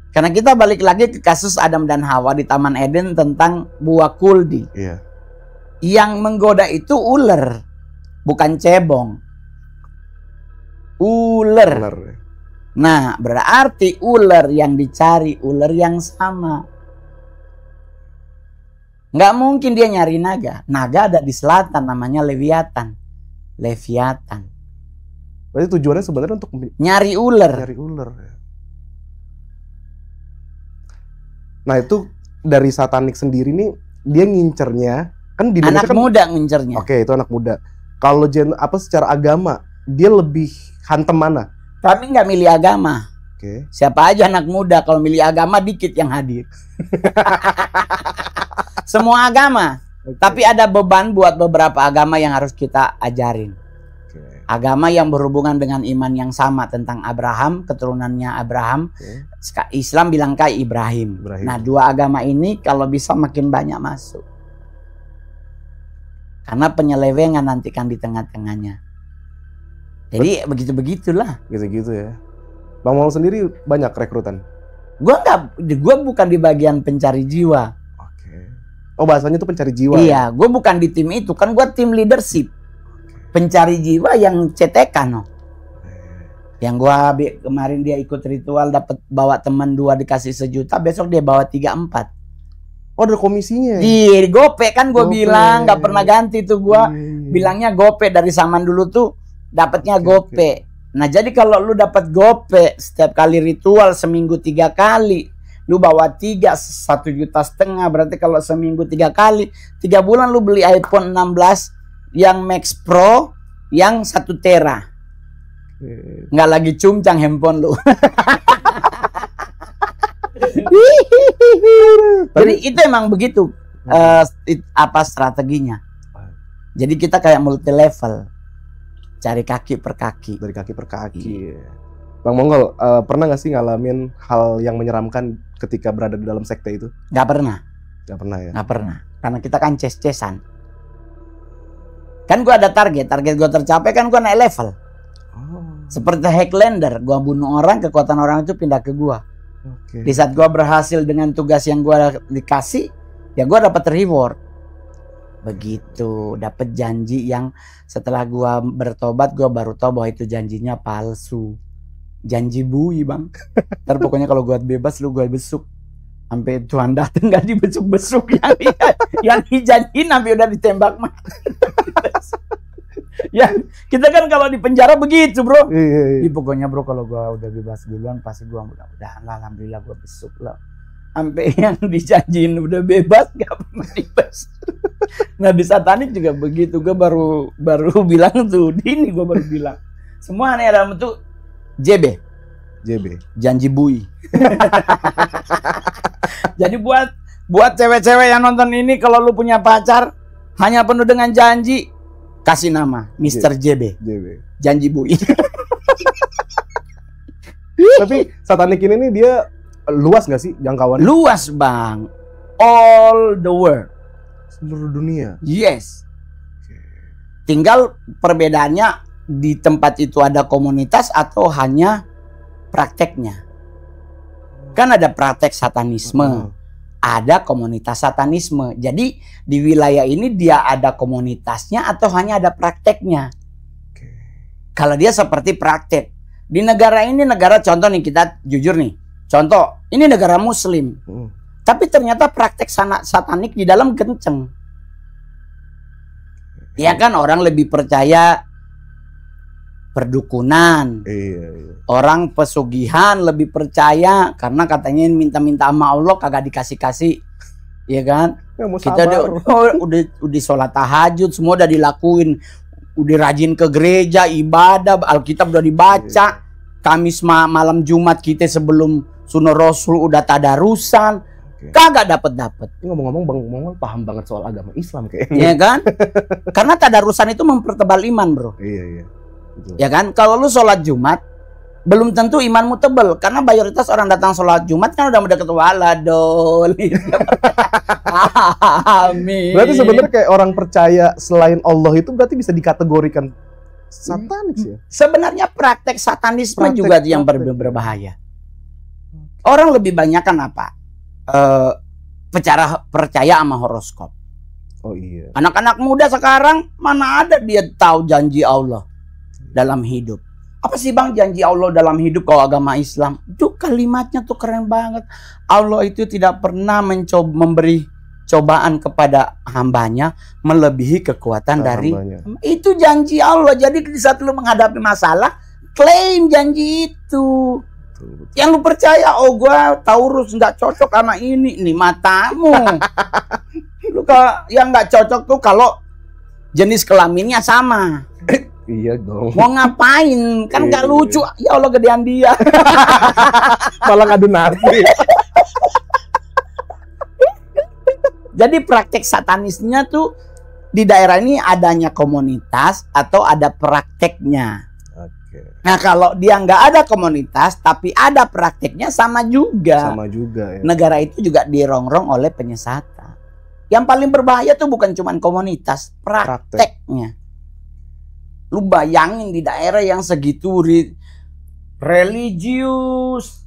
Karena kita balik lagi ke kasus Adam dan Hawa di Taman Eden tentang buah kuldi. Iya. Yang menggoda itu ular, bukan cebong. Ular. Nah, berarti ular yang dicari, ular yang sama. Nggak mungkin dia nyari naga. Naga ada di selatan, namanya Leviatan. Berarti tujuannya sebenarnya untuk nyari ular. Nah, itu dari satanik sendiri nih, dia ngincernya kan di Indonesia anak muda ngincernya. Oke, itu anak muda. Kalau secara agama, dia lebih hantem mana? Kami nggak milih agama. Oke. Siapa aja anak muda, kalau milih agama dikit yang hadir. Semua agama. Tapi ada beban buat beberapa agama yang harus kita ajarin. Agama yang berhubungan dengan iman yang sama tentang Abraham, keturunannya Abraham. Islam bilang kayak Ibrahim. Nah, dua agama ini kalau bisa makin banyak masuk. Karena penyelewengan nanti kan di tengah-tengahnya. Jadi begitu-begitulah. Gitu-gitu ya. Bang Mongol sendiri banyak rekrutan? Gua bukan di bagian pencari jiwa. Oh, bahasanya tuh pencari jiwa. Iya, gue bukan di tim itu. Kan gue tim leadership. Pencari jiwa yang CTK no. Yang gue kemarin dia ikut ritual dapat bawa teman 2 dikasih 1 juta, besok dia bawa 3-4. Oh, ada komisinya. Di gope kan gue bilang nggak pernah ganti tuh gue. Bilangnya gope dari zaman dulu tuh dapatnya gope. Nah, jadi kalau lu dapat gope setiap kali ritual seminggu 3 kali, lu bawa 3 1,5 juta, berarti kalau seminggu 3 kali 3 bulan lu beli iPhone 16 yang Max Pro yang 1 tera. Nggak lagi cumcang handphone lu. Jadi itu emang begitu apa strateginya. Jadi kita kayak multi level, cari kaki per kaki. Dari kaki per kaki. Bang Mongol, pernah nggak sih ngalamin hal yang menyeramkan ketika berada di dalam sekte itu? Nggak pernah. Nggak pernah ya? Nggak pernah. Karena kita kan ces-cesan. Kan gue ada target gue tercapai kan gue naik level. Seperti Highlander, gue bunuh orang, kekuatan orang itu pindah ke gue. Di saat gue berhasil dengan tugas yang gue dikasih, ya gue dapat reward. Begitu, dapat janji yang setelah gue bertobat, gue baru tahu bahwa itu janjinya palsu. Janji bui bang. Ntar pokoknya kalau gue bebas, lu gue besuk. Sampai Tuhan datang gak dibesuk-besuk yang dijanjiin sampai udah ditembak mah. Ya kita kan kalau di penjara begitu bro. Iya. Pokoknya bro kalau gua udah bebas duluan pasti gua mudah-mudahan lah, alhamdulillah gua besuk lah. Sampai yang dijanjiin udah bebas gak pernah dibesuk. Nah di satanik juga begitu. Gua baru bilang tuh ini gua baru bilang semua nih dalam bentuk JB. Janji bui. Jadi buat cewek-cewek yang nonton ini, kalau lu punya pacar hanya penuh dengan janji, kasih nama Mr. JB. Janji bui. Tapi satanik ini nih dia luas nggak sih jangkauannya? Luas bang, all the world. Seluruh dunia. Yes. Tinggal perbedaannya di tempat itu ada komunitas atau hanya prakteknya. Kan ada praktek satanisme, ada komunitas satanisme. Jadi di wilayah ini dia ada komunitasnya atau hanya ada prakteknya. Kalau dia seperti praktek. Di negara ini, negara contoh nih, kita jujur nih. Contoh, ini negara muslim. Tapi ternyata praktek satanik di dalam kenceng. Ya kan orang lebih percaya perdukunan. Orang pesugihan lebih percaya karena katanya minta-minta sama Allah kagak dikasih-kasih. Iya kan? Ya, kita udah sholat tahajud semua udah dilakuin. Udah rajin ke gereja, ibadah, Alkitab udah dibaca. Kamis malam Jumat kita sebelum Sunnah Rasul udah tadarusan. Kagak dapet. Ngomong-ngomong Bang Mongol paham banget soal agama Islam kayaknya. Iya kan? Karena tadarusan itu mempertebal iman bro. Iya. Betul. Ya kan? Kalau lu sholat Jumat belum tentu imanmu tebel. Karena mayoritas orang datang sholat Jumat kan udah mendekat waladol. Amin. Berarti sebenarnya kayak orang percaya selain Allah itu berarti bisa dikategorikan satanis ya? Sebenarnya praktek satanisme juga yang berbahaya. Orang lebih banyak kan apa? Percaya sama horoskop. Oh iya. Anak-anak muda sekarang mana ada dia tahu janji Allah dalam hidup. Apa sih bang janji Allah dalam hidup kalau agama Islam? Itu kalimatnya tuh keren banget. Allah itu tidak pernah memberi cobaan kepada hambanya melebihi kekuatan dari hambanya. Itu janji Allah. Jadi di saat lu menghadapi masalah, klaim janji itu. Yang lu percaya, oh gua Taurus nggak cocok sama ini matamu. Lu yang nggak cocok tuh kalau jenis kelaminnya sama. Iya dong. Mau ngapain? Kan nggak lucu. Ya Allah gedean dia. Malah ngadu nasi. Jadi praktek satanisnya tuh di daerah ini adanya komunitas atau ada prakteknya. Oke. Nah kalau dia nggak ada komunitas tapi ada prakteknya sama juga. Sama juga ya. Negara itu juga dirongrong oleh penyesatan. Yang paling berbahaya tuh bukan cuma komunitas, prakteknya. Lu bayangin di daerah yang segitu religius,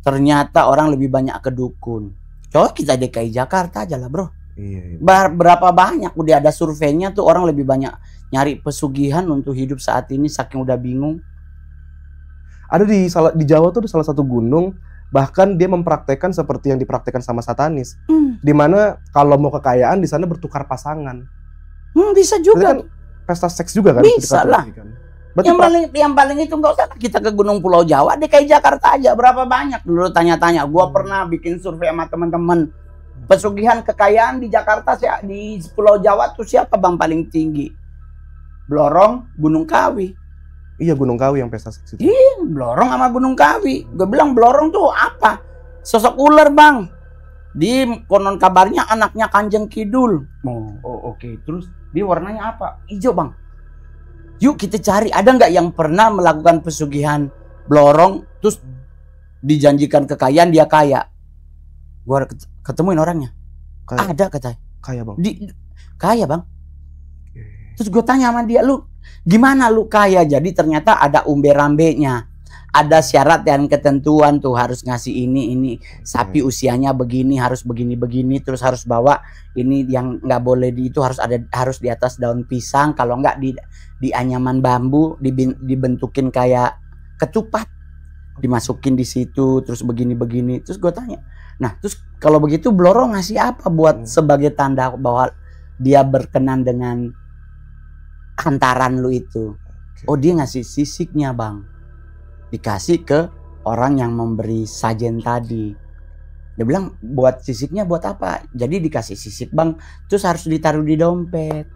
ternyata orang lebih banyak ke dukun. Coba kita DKI Jakarta aja lah bro. Iya. Berapa banyak udah ada surveinya tuh orang lebih banyak nyari pesugihan untuk hidup saat ini saking udah bingung. Ada di Jawa tuh ada salah satu gunung, bahkan dia mempraktekkan seperti yang dipraktekkan sama satanis. Dimana kalau mau kekayaan di sana bertukar pasangan. Bisa juga. Kan pesta seks juga kan? Bisa lah. Yang paling itu nggak usah kita ke Gunung Pulau Jawa, DKI Jakarta aja berapa banyak dulu tanya-tanya. Gua pernah bikin survei sama teman-teman. Pesugihan kekayaan di Jakarta di Pulau Jawa tuh siapa bang paling tinggi? Blorong, Gunung Kawi. Iya Gunung Kawi yang pesta seks itu. Iya, Blorong sama Gunung Kawi. Gue bilang Blorong tuh apa? Sosok ular bang. Di konon kabarnya anaknya Kanjeng Kidul. Oke. Terus dia warnanya apa? Hijau bang. Yuk kita cari ada nggak yang pernah melakukan pesugihan Blorong terus dijanjikan kekayaan dia kaya. Gua ketemuin orangnya. Ada katanya. Kaya bang. Kaya bang. Terus gue tanya sama dia, lu gimana lu kaya? Jadi ternyata ada umbe-rambenya. Ada syarat dan ketentuan tuh harus ngasih ini. Sapi usianya begini, harus begini. Terus harus bawa ini yang nggak boleh di itu harus di atas daun pisang. Kalau nggak di anyaman bambu dibentukin kayak ketupat. Dimasukin di situ terus begini. Terus gue tanya, nah terus kalau begitu Blorong ngasih apa buat sebagai tanda bahwa dia berkenan dengan hantaran lu itu? Oh dia ngasih sisiknya bang, dikasih ke orang yang memberi sajen tadi. Dia bilang buat sisiknya buat apa? Jadi dikasih sisik bang, terus harus ditaruh di dompet,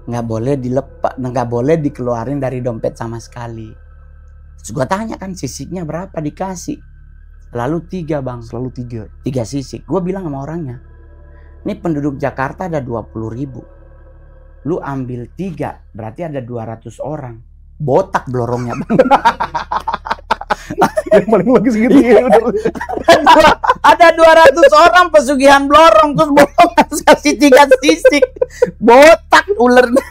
nggak boleh dilepas, nggak boleh dikeluarin dari dompet sama sekali. Terus gue tanya kan sisiknya berapa, dikasih lalu 3 bang. Selalu 3 sisik. Gue bilang sama orangnya, ini penduduk Jakarta ada 20.000, lu ambil 3 berarti ada 200 orang. Botak Blorongnya bang. Yang paling lagi segitu ya. Ada 200 orang pesugihan Blorong, terus Blorong kasih 3 sisik. Botak ulernya.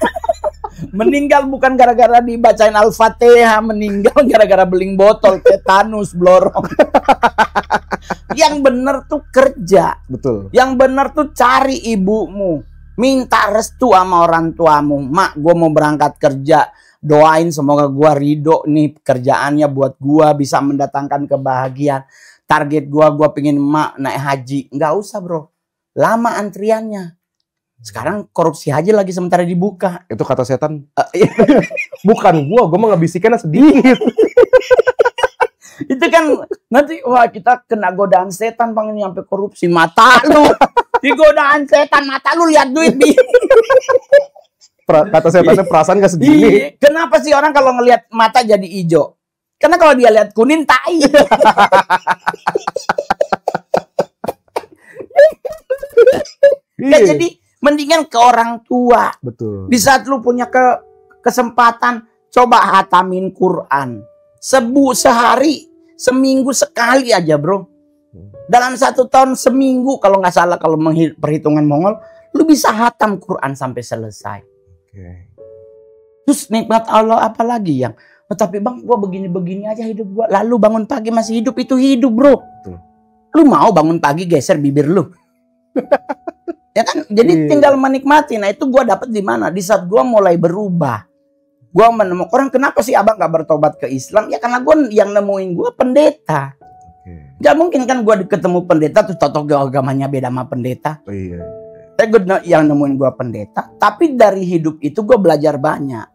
Meninggal bukan gara-gara dibacain Al-Fatihah, meninggal gara-gara beling botol tetanus Blorong. Yang bener tuh kerja. Betul. Yang bener tuh cari ibumu, minta restu sama orang tuamu. Mak, gue mau berangkat kerja, doain semoga gue ridho nih kerjaannya buat gue bisa mendatangkan kebahagiaan. Target gue pengen mak naik haji. Nggak usah bro, lama antriannya. Sekarang korupsi haji lagi sementara dibuka. Itu kata setan. Bukan gua mah ngebisikannya sedikit. Itu kan nanti wah kita kena godaan setan bang, ini sampai korupsi. Mata lu di godaan setan, mata lu lihat duit bi. Kata setannya perasaan gak segini. Kenapa sih orang kalau ngelihat mata jadi hijau? Karena kalau dia lihat kuning tai. Ya, jadi mendingan ke orang tua. Betul. Di saat lu punya kesempatan, coba hatamin Quran. Sehari, seminggu sekali aja bro. Dalam 1 tahun seminggu kalau nggak salah, kalau perhitungan Mongol, lu bisa hatam Quran sampai selesai. Terus nikmat Allah apa lagi yang, tapi bang gua begini-begini aja hidup gua. Lalu bangun pagi masih hidup, itu hidup bro. Betul. Lu mau bangun pagi geser bibir lu? Ya kan, jadi tinggal menikmati. Nah itu gue dapet di mana? Di saat gue mulai berubah, gue menemukan orang. Kenapa sih abang gak bertobat ke Islam? Ya karena gue yang nemuin gue pendeta. Gak mungkin kan gue ketemu pendeta terus totok agamanya beda sama pendeta. Tapi gue yang nemuin gue pendeta. Tapi dari hidup itu gue belajar banyak.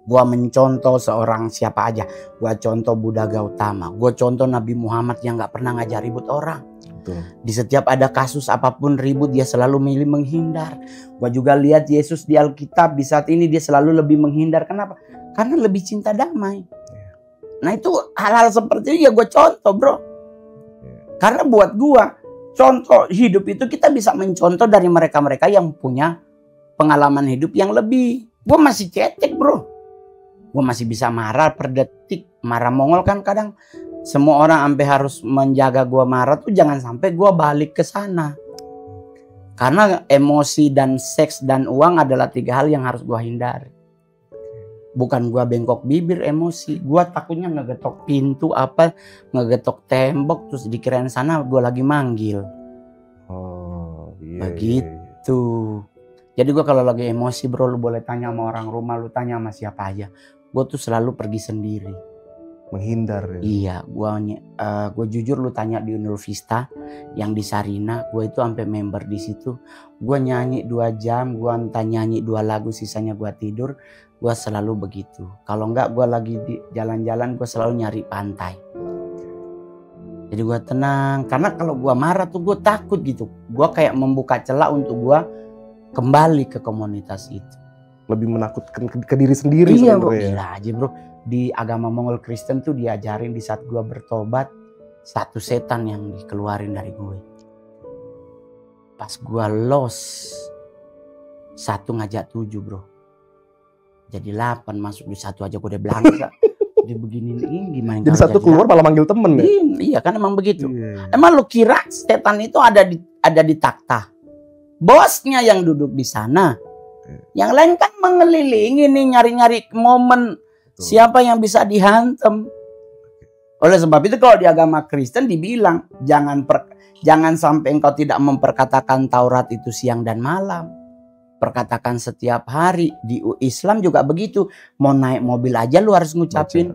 Gue mencontoh seorang siapa aja. Gue contoh Buddha Gautama. Gue contoh Nabi Muhammad yang gak pernah ngajar ribut orang. Di setiap ada kasus apapun ribut, dia selalu milih menghindar. Gua juga lihat Yesus di Alkitab, di saat ini dia selalu lebih menghindar. Kenapa? Karena lebih cinta damai. Nah itu hal-hal seperti itu ya gue contoh bro. Karena buat gua contoh hidup itu kita bisa mencontoh dari mereka-mereka yang punya pengalaman hidup yang lebih. Gue masih cetek bro. Gue masih bisa marah per detik. Marah Mongol kan kadang semua orang sampai harus menjaga gue marah tuh jangan sampai gue balik ke sana. Karena emosi dan seks dan uang adalah 3 hal yang harus gue hindari. Bukan gue bengkok bibir emosi. Gue takutnya ngegetok pintu apa, ngegetok tembok terus dikirain sana gue lagi manggil. Oh iya. Begitu. Jadi gue kalau lagi emosi bro, lu boleh tanya sama orang rumah, lu tanya sama siapa aja. Gue tuh selalu pergi sendiri. Menghindar ya? Iya, gue jujur lu tanya di Unul Vista yang di Sarina, gue itu sampai member di situ. Gue nyanyi 2 jam, gue entah nyanyi 2 lagu, sisanya gue tidur. Gue selalu begitu. Kalau enggak gue lagi di jalan-jalan, gue selalu nyari pantai. Jadi gue tenang, karena kalau gue marah tuh gue takut gitu. Gue kayak membuka celah untuk gue kembali ke komunitas itu. Lebih menakutkan ke diri sendiri iya bro, sebenarnya. gila aja bro. Di agama Mongol Kristen tuh diajarin di saat gue bertobat, 1 setan yang dikeluarin dari gue. Pas gue los, 1 ngajak 7 bro. Jadi 8 masuk di 1 aja gue udah belangsa. Dia begini ini gimana? Jadi 1 keluar malah manggil temen ya? Iya kan emang begitu. Iya. Emang lu kira setan itu ada di takhta? Bosnya yang duduk di sana. Yang lain kan mengelilingi nih nyari-nyari momen siapa yang bisa dihantam. Oleh sebab itu kalau di agama Kristen dibilang jangan sampai engkau tidak memperkatakan Taurat itu siang dan malam. Perkatakan setiap hari. Di Islam juga begitu. Mau naik mobil aja lu harus ngucapin.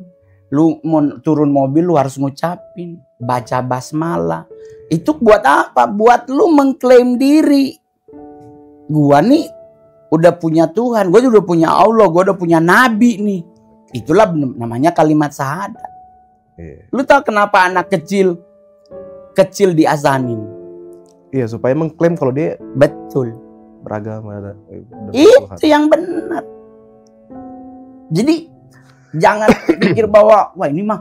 Lu mau turun mobil lu harus ngucapin. Baca basmalah. Itu buat apa? Buat lu mengklaim diri. Gua nih udah punya Tuhan. Gua udah punya Allah. Gua udah punya Nabi nih. Itulah namanya kalimat syahadat. Lu tahu kenapa anak kecil diazanin? Iya, supaya mengklaim kalau dia betul beragama. Itu yang benar. Jadi jangan pikir bahwa wah ini mah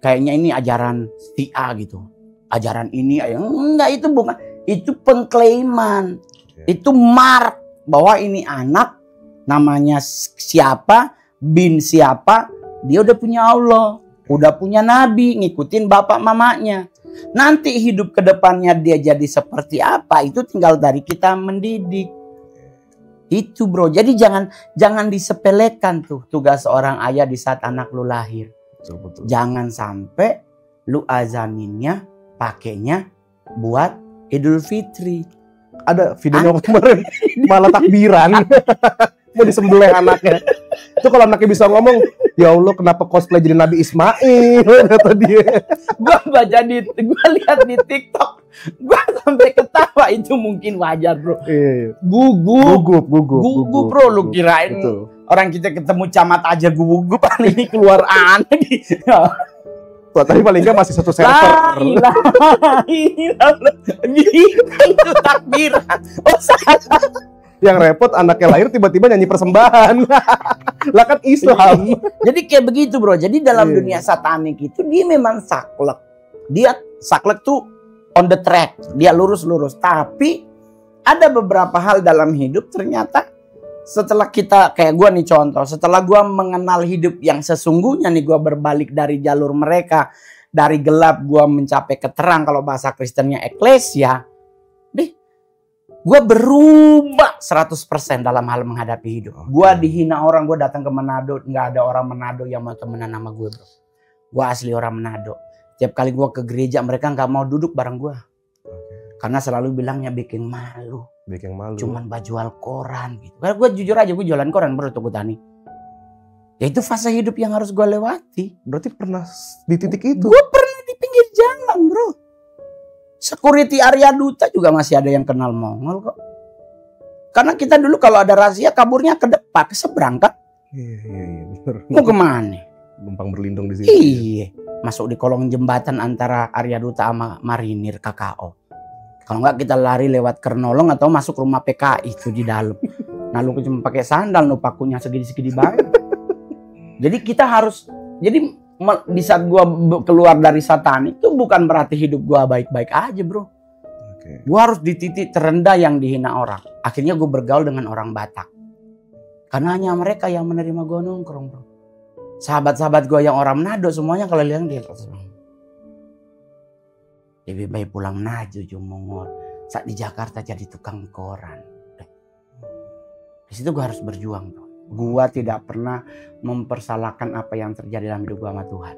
kayaknya ini ajaran si A gitu. Ajaran ini enggak, itu bukan. Itu pengklaiman. Itu mark bahwa ini anak namanya siapa, bin siapa, dia udah punya Allah, udah punya Nabi, ngikutin bapak mamanya. Nanti hidup ke depannya dia jadi seperti apa, itu tinggal dari kita mendidik. Itu bro, jadi jangan disepelekan tuh tugas seorang ayah di saat anak lu lahir. Betul. Jangan sampai lu azaninnya pakainya buat Idul Fitri. Ada videonya kemarin malah takbiran. Mau disembelih anaknya. Itu kalau anaknya bisa ngomong, ya Allah kenapa cosplay jadi Nabi Ismail, kata dia. Gua lihat di TikTok, gua sampai ketawa. Itu mungkin wajar bro. Iya. Gugup bro, lu kirain betul. Orang kita ketemu camat aja gugup, ini keluar aneh. Tuh, tadi paling nggak masih 1 server. Itu takbiran. Oh salah. Yang repot anaknya lahir tiba-tiba nyanyi persembahan. Lah kan Islam. Jadi kayak begitu bro. Jadi dalam dunia satanik itu dia memang saklek. Dia saklek tuh on the track. Dia lurus-lurus. Tapi ada beberapa hal dalam hidup ternyata setelah kita, kayak gue nih contoh. Setelah gue mengenal hidup yang sesungguhnya nih, gue berbalik dari jalur mereka. Dari gelap gue mencapai ke terang. Kalau bahasa Kristennya eklesia. Gue berubah 100% dalam hal menghadapi hidup. Gue dihina orang, gue datang ke Manado, nggak ada orang Manado yang mau temenan sama gue bro. Gue asli orang Manado. Tiap kali gue ke gereja mereka nggak mau duduk bareng gue. Karena selalu bilangnya bikin malu. Cuman baju Al-Quran gitu. Karena gue jujur aja, gue jualan koran bro, Tugu Tani. Ya itu fase hidup yang harus gue lewati. Berarti pernah di titik itu? Gue pernah di pinggir jalan bro. Security Arya Duta juga masih ada yang kenal Mongol kok. Karena kita dulu kalau ada razia kaburnya ke depan, ke seberang kan. Iya benar. Mau kemana? Numpang berlindung di sini. Iya. Masuk di kolong jembatan antara Arya Duta sama Marinir KKO. Kalau enggak kita lari lewat Kernolong atau masuk rumah PKI itu di dalam. Nah lu cuma pakai sandal, lu pakunya segini-segini banget. Jadi kita harus, jadi di saat gue keluar dari satanik itu bukan berarti hidup gue baik-baik aja bro. Gue harus di titik terendah yang dihina orang. Akhirnya gue bergaul dengan orang Batak. Karena hanya mereka yang menerima gue nongkrong bro. Sahabat-sahabat gue yang orang Manado semuanya kalau lihat dia lebih baik pulang Manado Mongol. Saat di Jakarta jadi tukang koran. Di situ gue harus berjuang bro. Gue tidak pernah mempersalahkan apa yang terjadi dalam hidup gue sama Tuhan.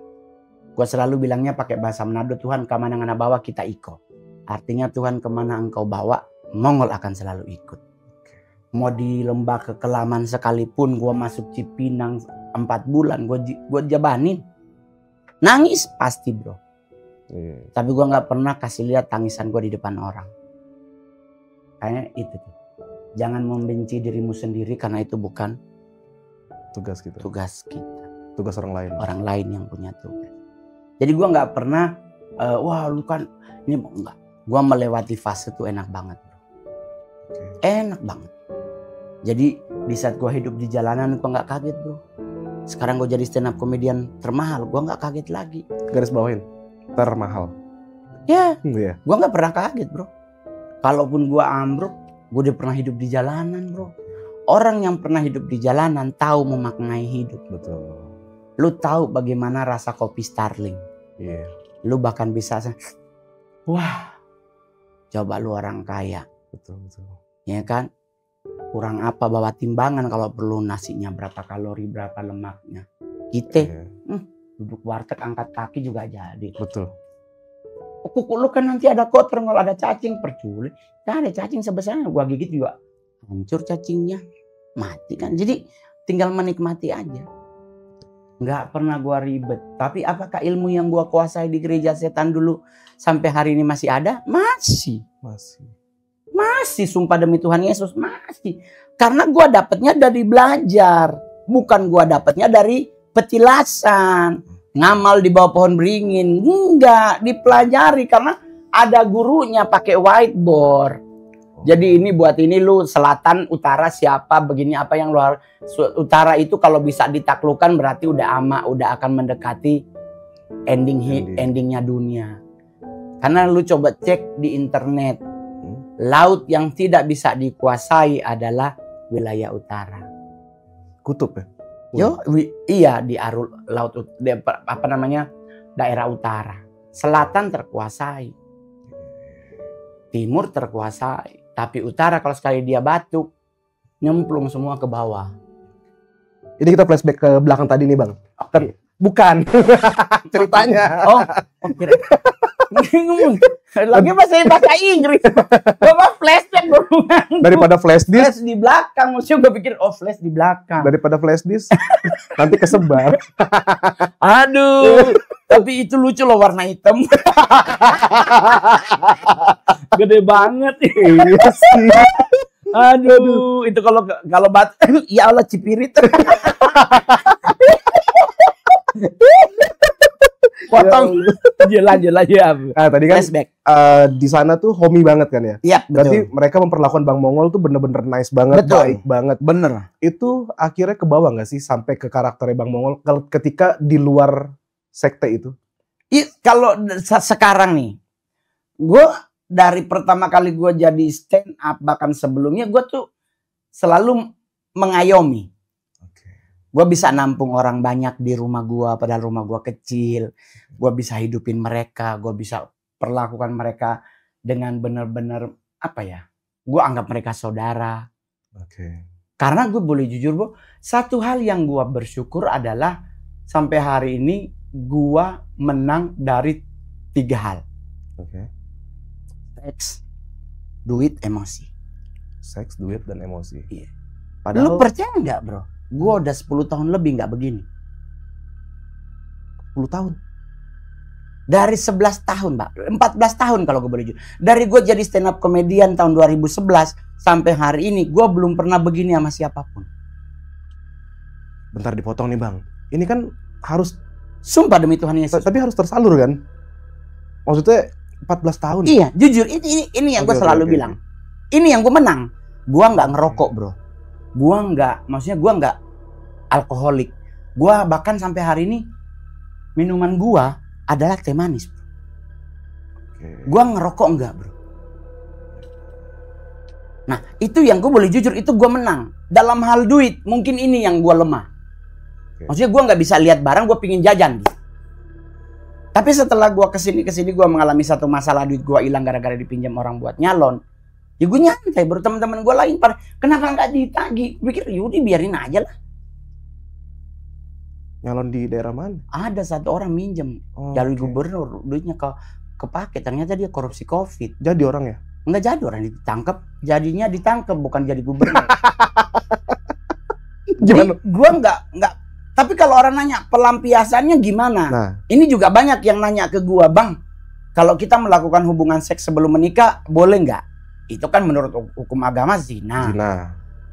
Gue selalu bilangnya pakai bahasa Manado, Tuhan kemana ngana bawa kita ikut. Artinya Tuhan kemana engkau bawa, Mongol akan selalu ikut. Mau di lembah kekelaman sekalipun gue masuk Cipinang 4 bulan gue jabanin. Nangis pasti bro. Tapi gue gak pernah kasih lihat tangisan gue di depan orang. Kayaknya itu tuh. Jangan membenci dirimu sendiri karena itu bukan tugas kita. Tugas orang lain. Orang lain yang punya tugas. Jadi gue gak pernah wah lu kan ini enggak. Gue melewati fase tuh enak banget bro. Enak banget. Jadi di saat gue hidup di jalanan gue gak kaget bro. Sekarang gue jadi stand up comedian termahal, gue gak kaget lagi. Garis bawahin, termahal. Ya, gue gak pernah kaget bro. Kalaupun gue ambruk, gue udah pernah hidup di jalanan bro. Orang yang pernah hidup di jalanan tahu memaknai hidup. Betul. Lu tahu bagaimana rasa kopi Starling. Iya. Lu bahkan bisa, wah, coba lu orang kaya. Betul. Ya kan? Kurang apa bawa timbangan kalau perlu nasinya berapa kalori, berapa lemaknya. Kita duduk warteg angkat kaki juga jadi. Betul. Kuku lu kan nanti ada kotor kalau ada cacing perculi. Kan ada cacing sebesarnya gua gigit juga hancur cacingnya. Mati kan. Jadi tinggal menikmati aja. Nggak pernah gua ribet. Tapi apakah ilmu yang gua kuasai di gereja setan dulu sampai hari ini masih ada? Masih sumpah demi Tuhan Yesus, masih. Karena gua dapatnya dari belajar, bukan gua dapatnya dari petilasan, ngamal di bawah pohon beringin. Enggak, dipelajari karena ada gurunya pakai whiteboard. Jadi ini buat ini lu selatan, utara siapa, begini apa yang lu harus. Utara itu kalau bisa ditaklukkan berarti udah akan mendekati endingnya dunia. Karena lu coba cek di internet. Laut yang tidak bisa dikuasai adalah wilayah utara. Kutub ya? Iya di laut daerah utara. Selatan terkuasai. Timur terkuasai. Tapi utara kalau sekali dia batuk nyemplung semua ke bawah. Ini kita flashback ke belakang tadi nih bang. Bukan ceritanya. Kira. Lagi bahasa Inggris. Gue flashback bro. Daripada flash disk. Flash di belakang. Maksudnya gue pikir flash di belakang. Daripada flash disk nanti kesebar. Aduh. Tapi itu lucu loh warna hitam. Gede banget. Iya sih. Aduh. Itu kalau ya Allah cipirit. Potong. Jelas ya. Tadi kan di sana tuh homey banget kan ya? Iya, berarti mereka memperlakukan Bang Mongol tuh bener-bener nice banget, baik banget. Bener. Itu akhirnya kebawa nggak sih sampai ke karakternya Bang Mongol ketika di luar sekte itu? Kalau sekarang nih, gue dari pertama kali gue jadi stand up bahkan sebelumnya gue tuh selalu mengayomi. Gue bisa nampung orang banyak di rumah gue, padahal rumah gue kecil. Gue bisa hidupin mereka, gue bisa perlakukan mereka dengan benar-benar gue anggap mereka saudara. Karena gue boleh jujur bro, satu hal yang gue bersyukur adalah sampai hari ini gue menang dari 3 hal. Seks, duit, emosi. Seks, duit, dan emosi. Iya. Padahal, lu percaya nggak bro? Gue udah 10 tahun lebih nggak begini. 10 tahun? Dari 11 tahun, Pak. 14 tahun kalau gue boleh jujur. Dari gue jadi stand up comedian tahun 2011 sampai hari ini, gue belum pernah begini sama siapapun. Bentar dipotong nih bang. Ini kan harus, sumpah demi Tuhan Yesus. Tapi harus tersalur kan? Maksudnya 14 tahun. Iya, jujur. Ini yang gue selalu bilang. Ini yang gue menang. Gue nggak ngerokok bro. Gue nggak alkoholik. Gue bahkan sampai hari ini Minuman gua adalah teh manis, bro. Oke. Gua ngerokok enggak, bro. Nah, itu yang gue boleh jujur, itu gue menang. Dalam hal duit, mungkin ini yang gue lemah. Maksudnya gue nggak bisa lihat barang, gue pingin jajan gitu. Tapi setelah gue kesini gue mengalami satu masalah, duit gue hilang gara-gara dipinjam orang buat nyalon. Ya gue nyantai, bro. Teman-teman gue lain pada, kenapa nggak ditagih? Pikir yaudah biarin aja lah. Nyalon di daerah mana? Ada satu orang minjem jalur gubernur, duitnya kepake. Ternyata dia korupsi COVID. Jadi orang ya? Nggak jadi, orang ditangkap. Jadinya ditangkap, bukan jadi gubernur. Gimana? Gue nggak. Tapi kalau orang nanya pelampiasannya gimana? Nah, ini juga banyak yang nanya ke gue, Bang. Kalau kita melakukan hubungan seks sebelum menikah, boleh nggak? Itu kan menurut hukum agama zina.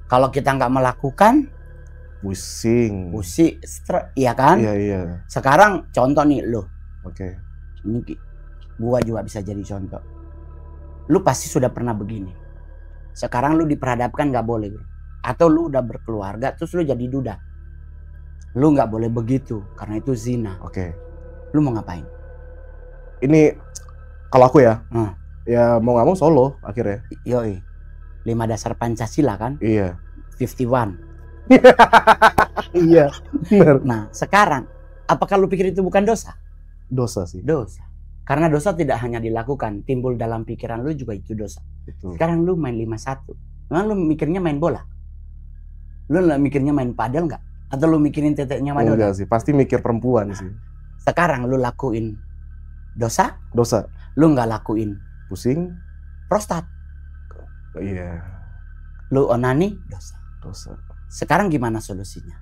Kalau kita nggak melakukan, pusing, iya kan? Iya. Sekarang contoh nih lo. Oke. Ini gue juga bisa jadi contoh. Lu pasti sudah pernah begini. Sekarang lu diperhadapkan nggak boleh, bro. Atau lu udah berkeluarga terus lu jadi duda. Lu nggak boleh begitu karena itu zina. Oke. Lu mau ngapain? Ini kalau aku ya, ya mau nggak mau solo akhirnya. Yoi. 5 dasar Pancasila kan? Iya. 51. Iya. Benar. Nah sekarang, apakah lu pikir itu bukan dosa? Dosa sih. Dosa. Karena dosa tidak hanya dilakukan, timbul dalam pikiran lu juga itu dosa. Betul. Sekarang lu main 51. Memang lu mikirnya main bola? Lu mikirnya main padel nggak? Atau lu mikirin teteknya Madonna? Enggak sih, pasti mikir perempuan sih. Sekarang lu lakuin dosa? Dosa. Lu nggak lakuin pusing? Prostat. Iya. Lu onani? Dosa. Dosa. Sekarang gimana solusinya?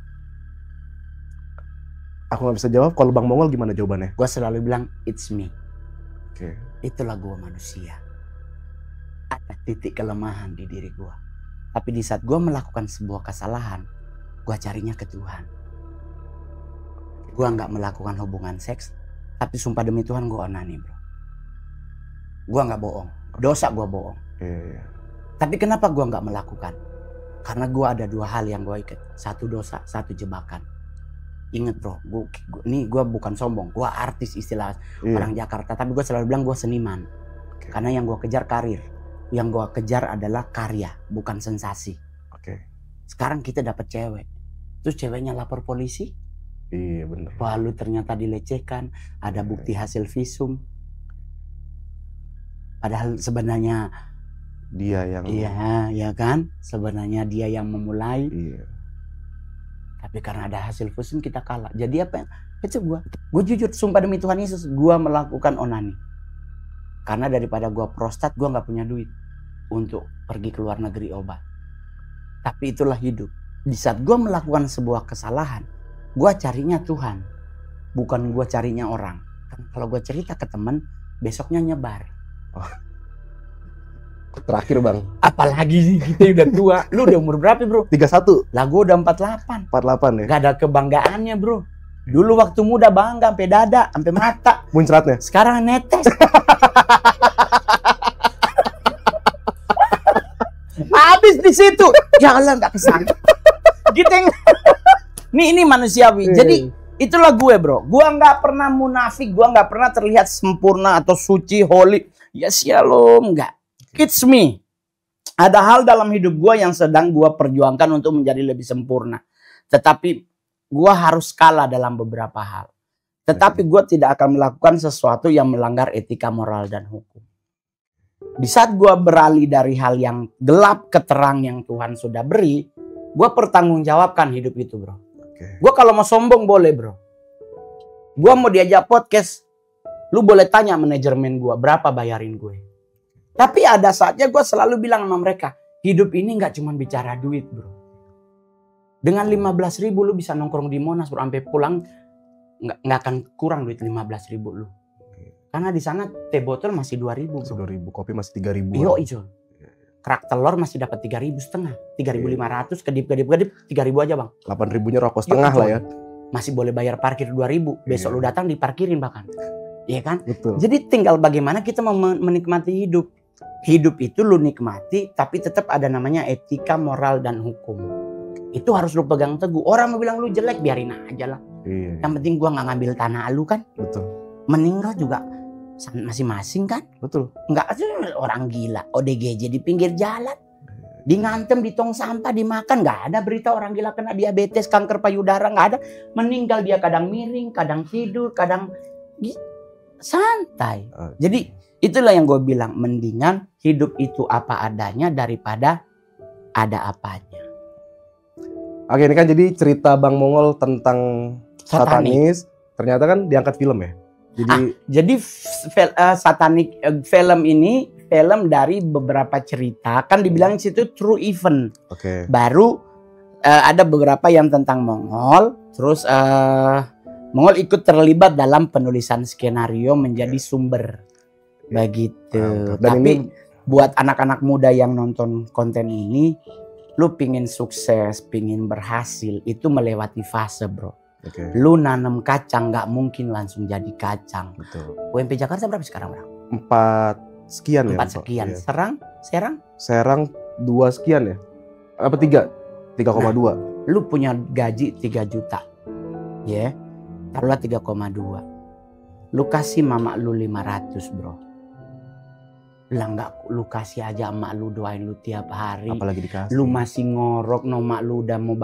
Aku nggak bisa jawab. Kalau Bang Mongol gimana jawabannya? Gua selalu bilang, it's me. Oke. Itulah gua manusia. Ada titik kelemahan di diri gua. Tapi di saat gua melakukan sebuah kesalahan, gua carinya ke Tuhan. Gua nggak melakukan hubungan seks, tapi sumpah demi Tuhan gua onani, bro. Gua nggak bohong. Dosa gua bohong. Iya. Tapi kenapa gua nggak melakukan? Karena gua ada 2 hal yang gua ikat. 1 dosa, 1 jebakan. Ingat bro, gua bukan sombong, gua artis istilah orang Jakarta, tapi gua selalu bilang gua seniman. Karena yang gua kejar karir, yang gua kejar adalah karya, bukan sensasi. Sekarang kita dapat cewek, terus ceweknya lapor polisi. Iya benar. Wah lu ternyata dilecehkan, ada bukti hasil visum. Padahal sebenarnya dia yang ya kan, sebenarnya dia yang memulai. Iya. Tapi karena ada hasil visum kita kalah. Jadi apa yang itu gue jujur sumpah demi Tuhan Yesus, gue melakukan onani. Karena daripada gue prostat, gue nggak punya duit untuk pergi ke luar negeri obat. Tapi itulah hidup. Di saat gue melakukan sebuah kesalahan, gue carinya Tuhan, bukan gue carinya orang. Karena kalau gue cerita ke teman, besoknya nyebar. Terakhir Bang. Apalagi kita udah tua. Lu udah umur berapa bro? 31. Lah gue udah 48. 48 ya? Gak ada kebanggaannya bro. Dulu waktu muda bangga sampai dada, sampai mata. Muncratnya? Sekarang netes. Habis di situ. Jalan gak kesana. Gitu yang... Ini manusiawi. Jadi itulah gue bro. Gue nggak pernah munafik. Gue nggak pernah terlihat sempurna atau suci, holy. Ya shalom, nggak. It's me. Ada hal dalam hidup gue yang sedang gue perjuangkan untuk menjadi lebih sempurna. Tetapi gue harus kalah dalam beberapa hal. Tetapi gue tidak akan melakukan sesuatu yang melanggar etika, moral, dan hukum. Di saat gue beralih dari hal yang gelap ke terang yang Tuhan sudah beri, gue pertanggungjawabkan hidup itu bro. Gue kalau mau sombong boleh bro. Gue mau diajak podcast, lu boleh tanya manajemen gue berapa bayarin gue. Tapi ada saatnya gue selalu bilang sama mereka, hidup ini gak cuma bicara duit bro. Dengan 15.000 lu bisa nongkrong di Monas bro, sampai pulang nggak akan kurang duit 15.000 lu. Karena di sana teh botol masih 2.000 bro. 2.000, kopi masih 3.000. Yo ijo. Kerak telur masih dapat 3.500, 3.500, kedip 3.000 aja bang. 8.000-nya rokok setengah lah ya. Masih boleh bayar parkir 2.000. Besok lu datang diparkirin bahkan. Iya kan? Betul. Jadi tinggal bagaimana kita mau menikmati hidup. Hidup itu lu nikmati, tapi tetap ada namanya etika, moral, dan hukum. Itu harus lu pegang teguh. Orang mau bilang lu jelek, biarin aja lah. Iya. Yang penting gua nggak ngambil tanah lu kan. Betul. Meninggal juga masing-masing kan. Betul. Nggak orang gila ODGJ di pinggir jalan. Di ngantem di tong sampah dimakan. Nggak ada berita orang gila kena diabetes, kanker payudara, nggak ada. Meninggal dia kadang miring, kadang tidur, kadang santai. Jadi itulah yang gue bilang, mendingan hidup itu apa adanya daripada ada apanya. Oke, ini kan jadi cerita Bang Mongol tentang satanis. Ternyata kan diangkat film ya. Jadi satanik film ini film dari beberapa cerita, kan dibilang situ true event. Oke. Baru ada beberapa yang tentang Mongol, terus Mongol ikut terlibat dalam penulisan skenario menjadi sumber. Begitu. Tapi buat anak-anak muda yang nonton konten ini, lu pingin sukses, pingin berhasil, itu melewati fase, bro. Lu nanam kacang nggak mungkin langsung jadi kacang. Betul. UMP Jakarta berapa sekarang, bro? 4 sekian ya. 4 sekian. Iya. Serang 2 sekian ya? Apa 3? 3,2. Nah, lu punya gaji 3 juta. Ya. Taruhlah 3,2. Lu kasih mama lu 500, bro. Lah nggak lu kasih aja emak lu, doain lu tiap hari. Apalagi dikasih. Lu masih ngorok, no mak lu udah mau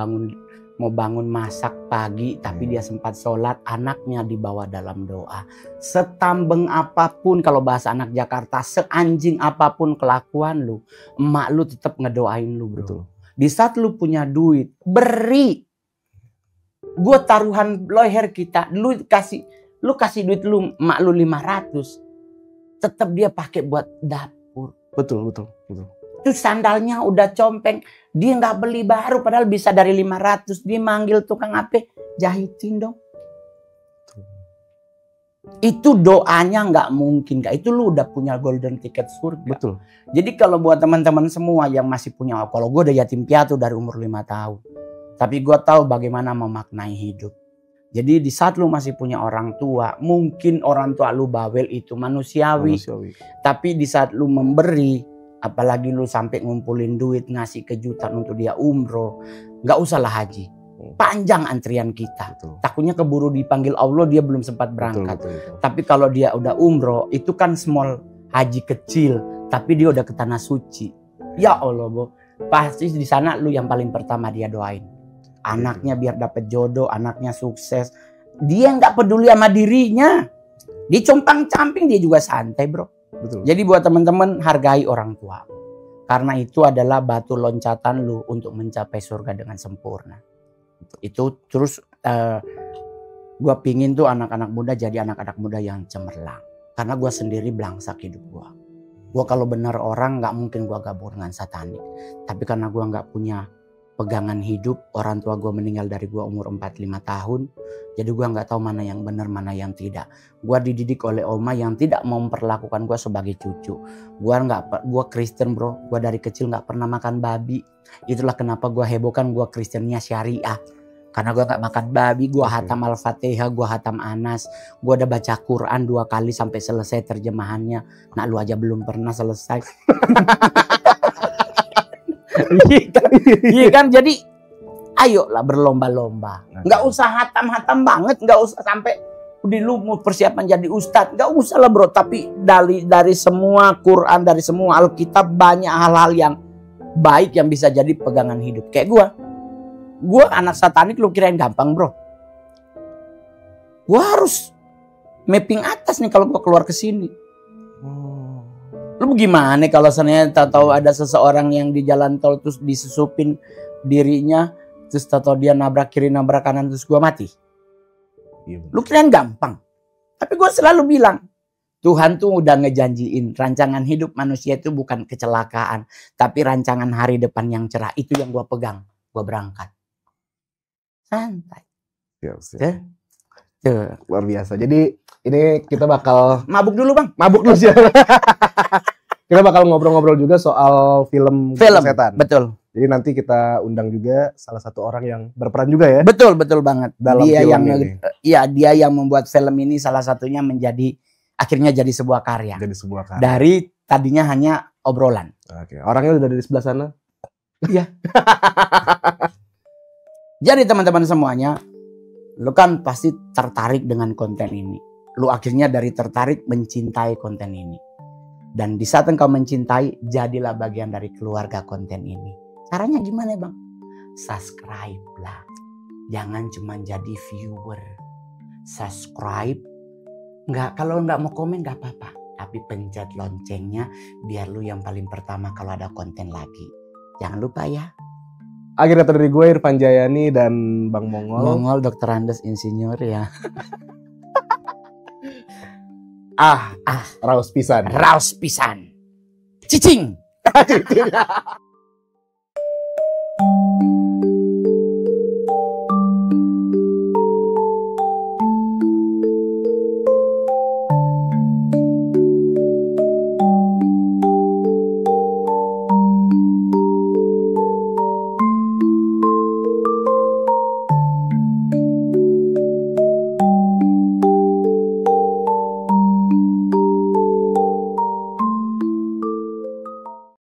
bangun masak pagi, tapi dia sempat sholat, anaknya dibawa dalam doa. Setambeng apapun, kalau bahasa anak Jakarta, seanjing apapun kelakuan lu, emak lu tetap ngedoain lu, bro. Betul. Di saat lu punya duit, beri. Gue taruhan leher kita, lu kasih duit lu, emak lu 500, tetap dia pakai buat dapur. Betul. Itu sandalnya udah compeng, dia nggak beli baru padahal bisa dari 500, dia manggil tukang apa, jahitin dong. Itu doanya nggak mungkin, itu lu udah punya golden ticket surga. Betul. Jadi kalau buat teman-teman semua yang masih punya, kalau gue udah yatim piatu dari umur 5 tahun, tapi gue tahu bagaimana memaknai hidup. Jadi di saat lu masih punya orang tua, mungkin orang tua lu bawel, itu manusiawi. Tapi di saat lu memberi, apalagi lu sampai ngumpulin duit, ngasih kejutan untuk dia umroh, nggak usahlah haji. Panjang antrian kita. Betul. Takutnya keburu dipanggil Allah, dia belum sempat berangkat. Betul. Tapi kalau dia udah umroh, itu kan small haji kecil, tapi dia udah ke tanah suci. Ya Allah, Bo. Pasti di sana lu yang paling pertama dia doain. Anaknya biar dapet jodoh, anaknya sukses. Dia nggak peduli sama dirinya. Dia compang-camping, dia juga santai, bro. Betul. Jadi buat teman-teman, hargai orang tua. Karena itu adalah batu loncatan lu untuk mencapai surga dengan sempurna. Itu terus gue pingin tuh anak-anak muda jadi anak-anak muda yang cemerlang. Karena gue sendiri belangsak hidup gue. Gue kalau benar orang nggak mungkin gue gabung dengan satanik. Tapi karena gue nggak punya pegangan hidup, orang tua gue meninggal dari gue umur 45 tahun. Jadi gue nggak tahu mana yang benar, mana yang tidak. Gue dididik oleh oma yang tidak mau memperlakukan gue sebagai cucu. Gue Kristen, bro. Gue dari kecil nggak pernah makan babi. Itulah kenapa gue hebohkan gue Kristennya syariah. Karena gue nggak makan babi, gue hatam Al-Fatihah, gue hatam Anas. Gue udah baca Quran 2 kali sampai selesai terjemahannya. Nah lu aja belum pernah selesai. Iya kan, jadi ayolah berlomba-lomba. Nggak usah hatam-hatam banget, nggak usah sampai di lu mau persiapan jadi ustadz, nggak usah lah, bro. Tapi dari semua Quran, dari semua Alkitab, banyak hal-hal yang baik yang bisa jadi pegangan hidup. Kayak gue anak satanik, lu kirain gampang, bro? Gue harus mapping atas nih kalau gue keluar ke sini. Lu gimana kalau seandainya tahu ada seseorang yang di jalan tol terus disusupin dirinya, terus tahu dia nabrak kiri nabrak kanan terus gua mati? Lu kirain gampang? Tapi gua selalu bilang, Tuhan tuh udah ngejanjiin rancangan hidup manusia itu bukan kecelakaan, tapi rancangan hari depan yang cerah. Itu yang gua pegang. Gua berangkat. Santai. Tuh. Luar biasa. Jadi ini kita bakal mabuk dulu, Bang. Mabuk dulu sih. Kita bakal ngobrol-ngobrol juga soal film setan. Betul. Jadi nanti kita undang juga salah satu orang yang berperan juga ya. Betul banget. Dalam dia film yang ini. Iya, dia yang membuat film ini salah satunya akhirnya jadi sebuah karya. Jadi sebuah karya. Dari tadinya hanya obrolan. Oke. Orangnya udah dari sebelah sana. Iya. Jadi teman-teman semuanya, Lu kan pasti tertarik dengan konten ini. Lu akhirnya dari tertarik mencintai konten ini. Dan di saat engkau mencintai, jadilah bagian dari keluarga konten ini. Caranya gimana bang? Subscribe lah. Jangan cuma jadi viewer. Subscribe. Kalau nggak mau komen nggak apa-apa. Tapi pencet loncengnya biar lu yang paling pertama kalau ada konten lagi. Jangan lupa ya. Akhir kata dari gue Irfan Jayani dan Bang Mongol. Mongol Dr. Andes Insinyur ya. Raus pisan. Raus pisan. Cicing.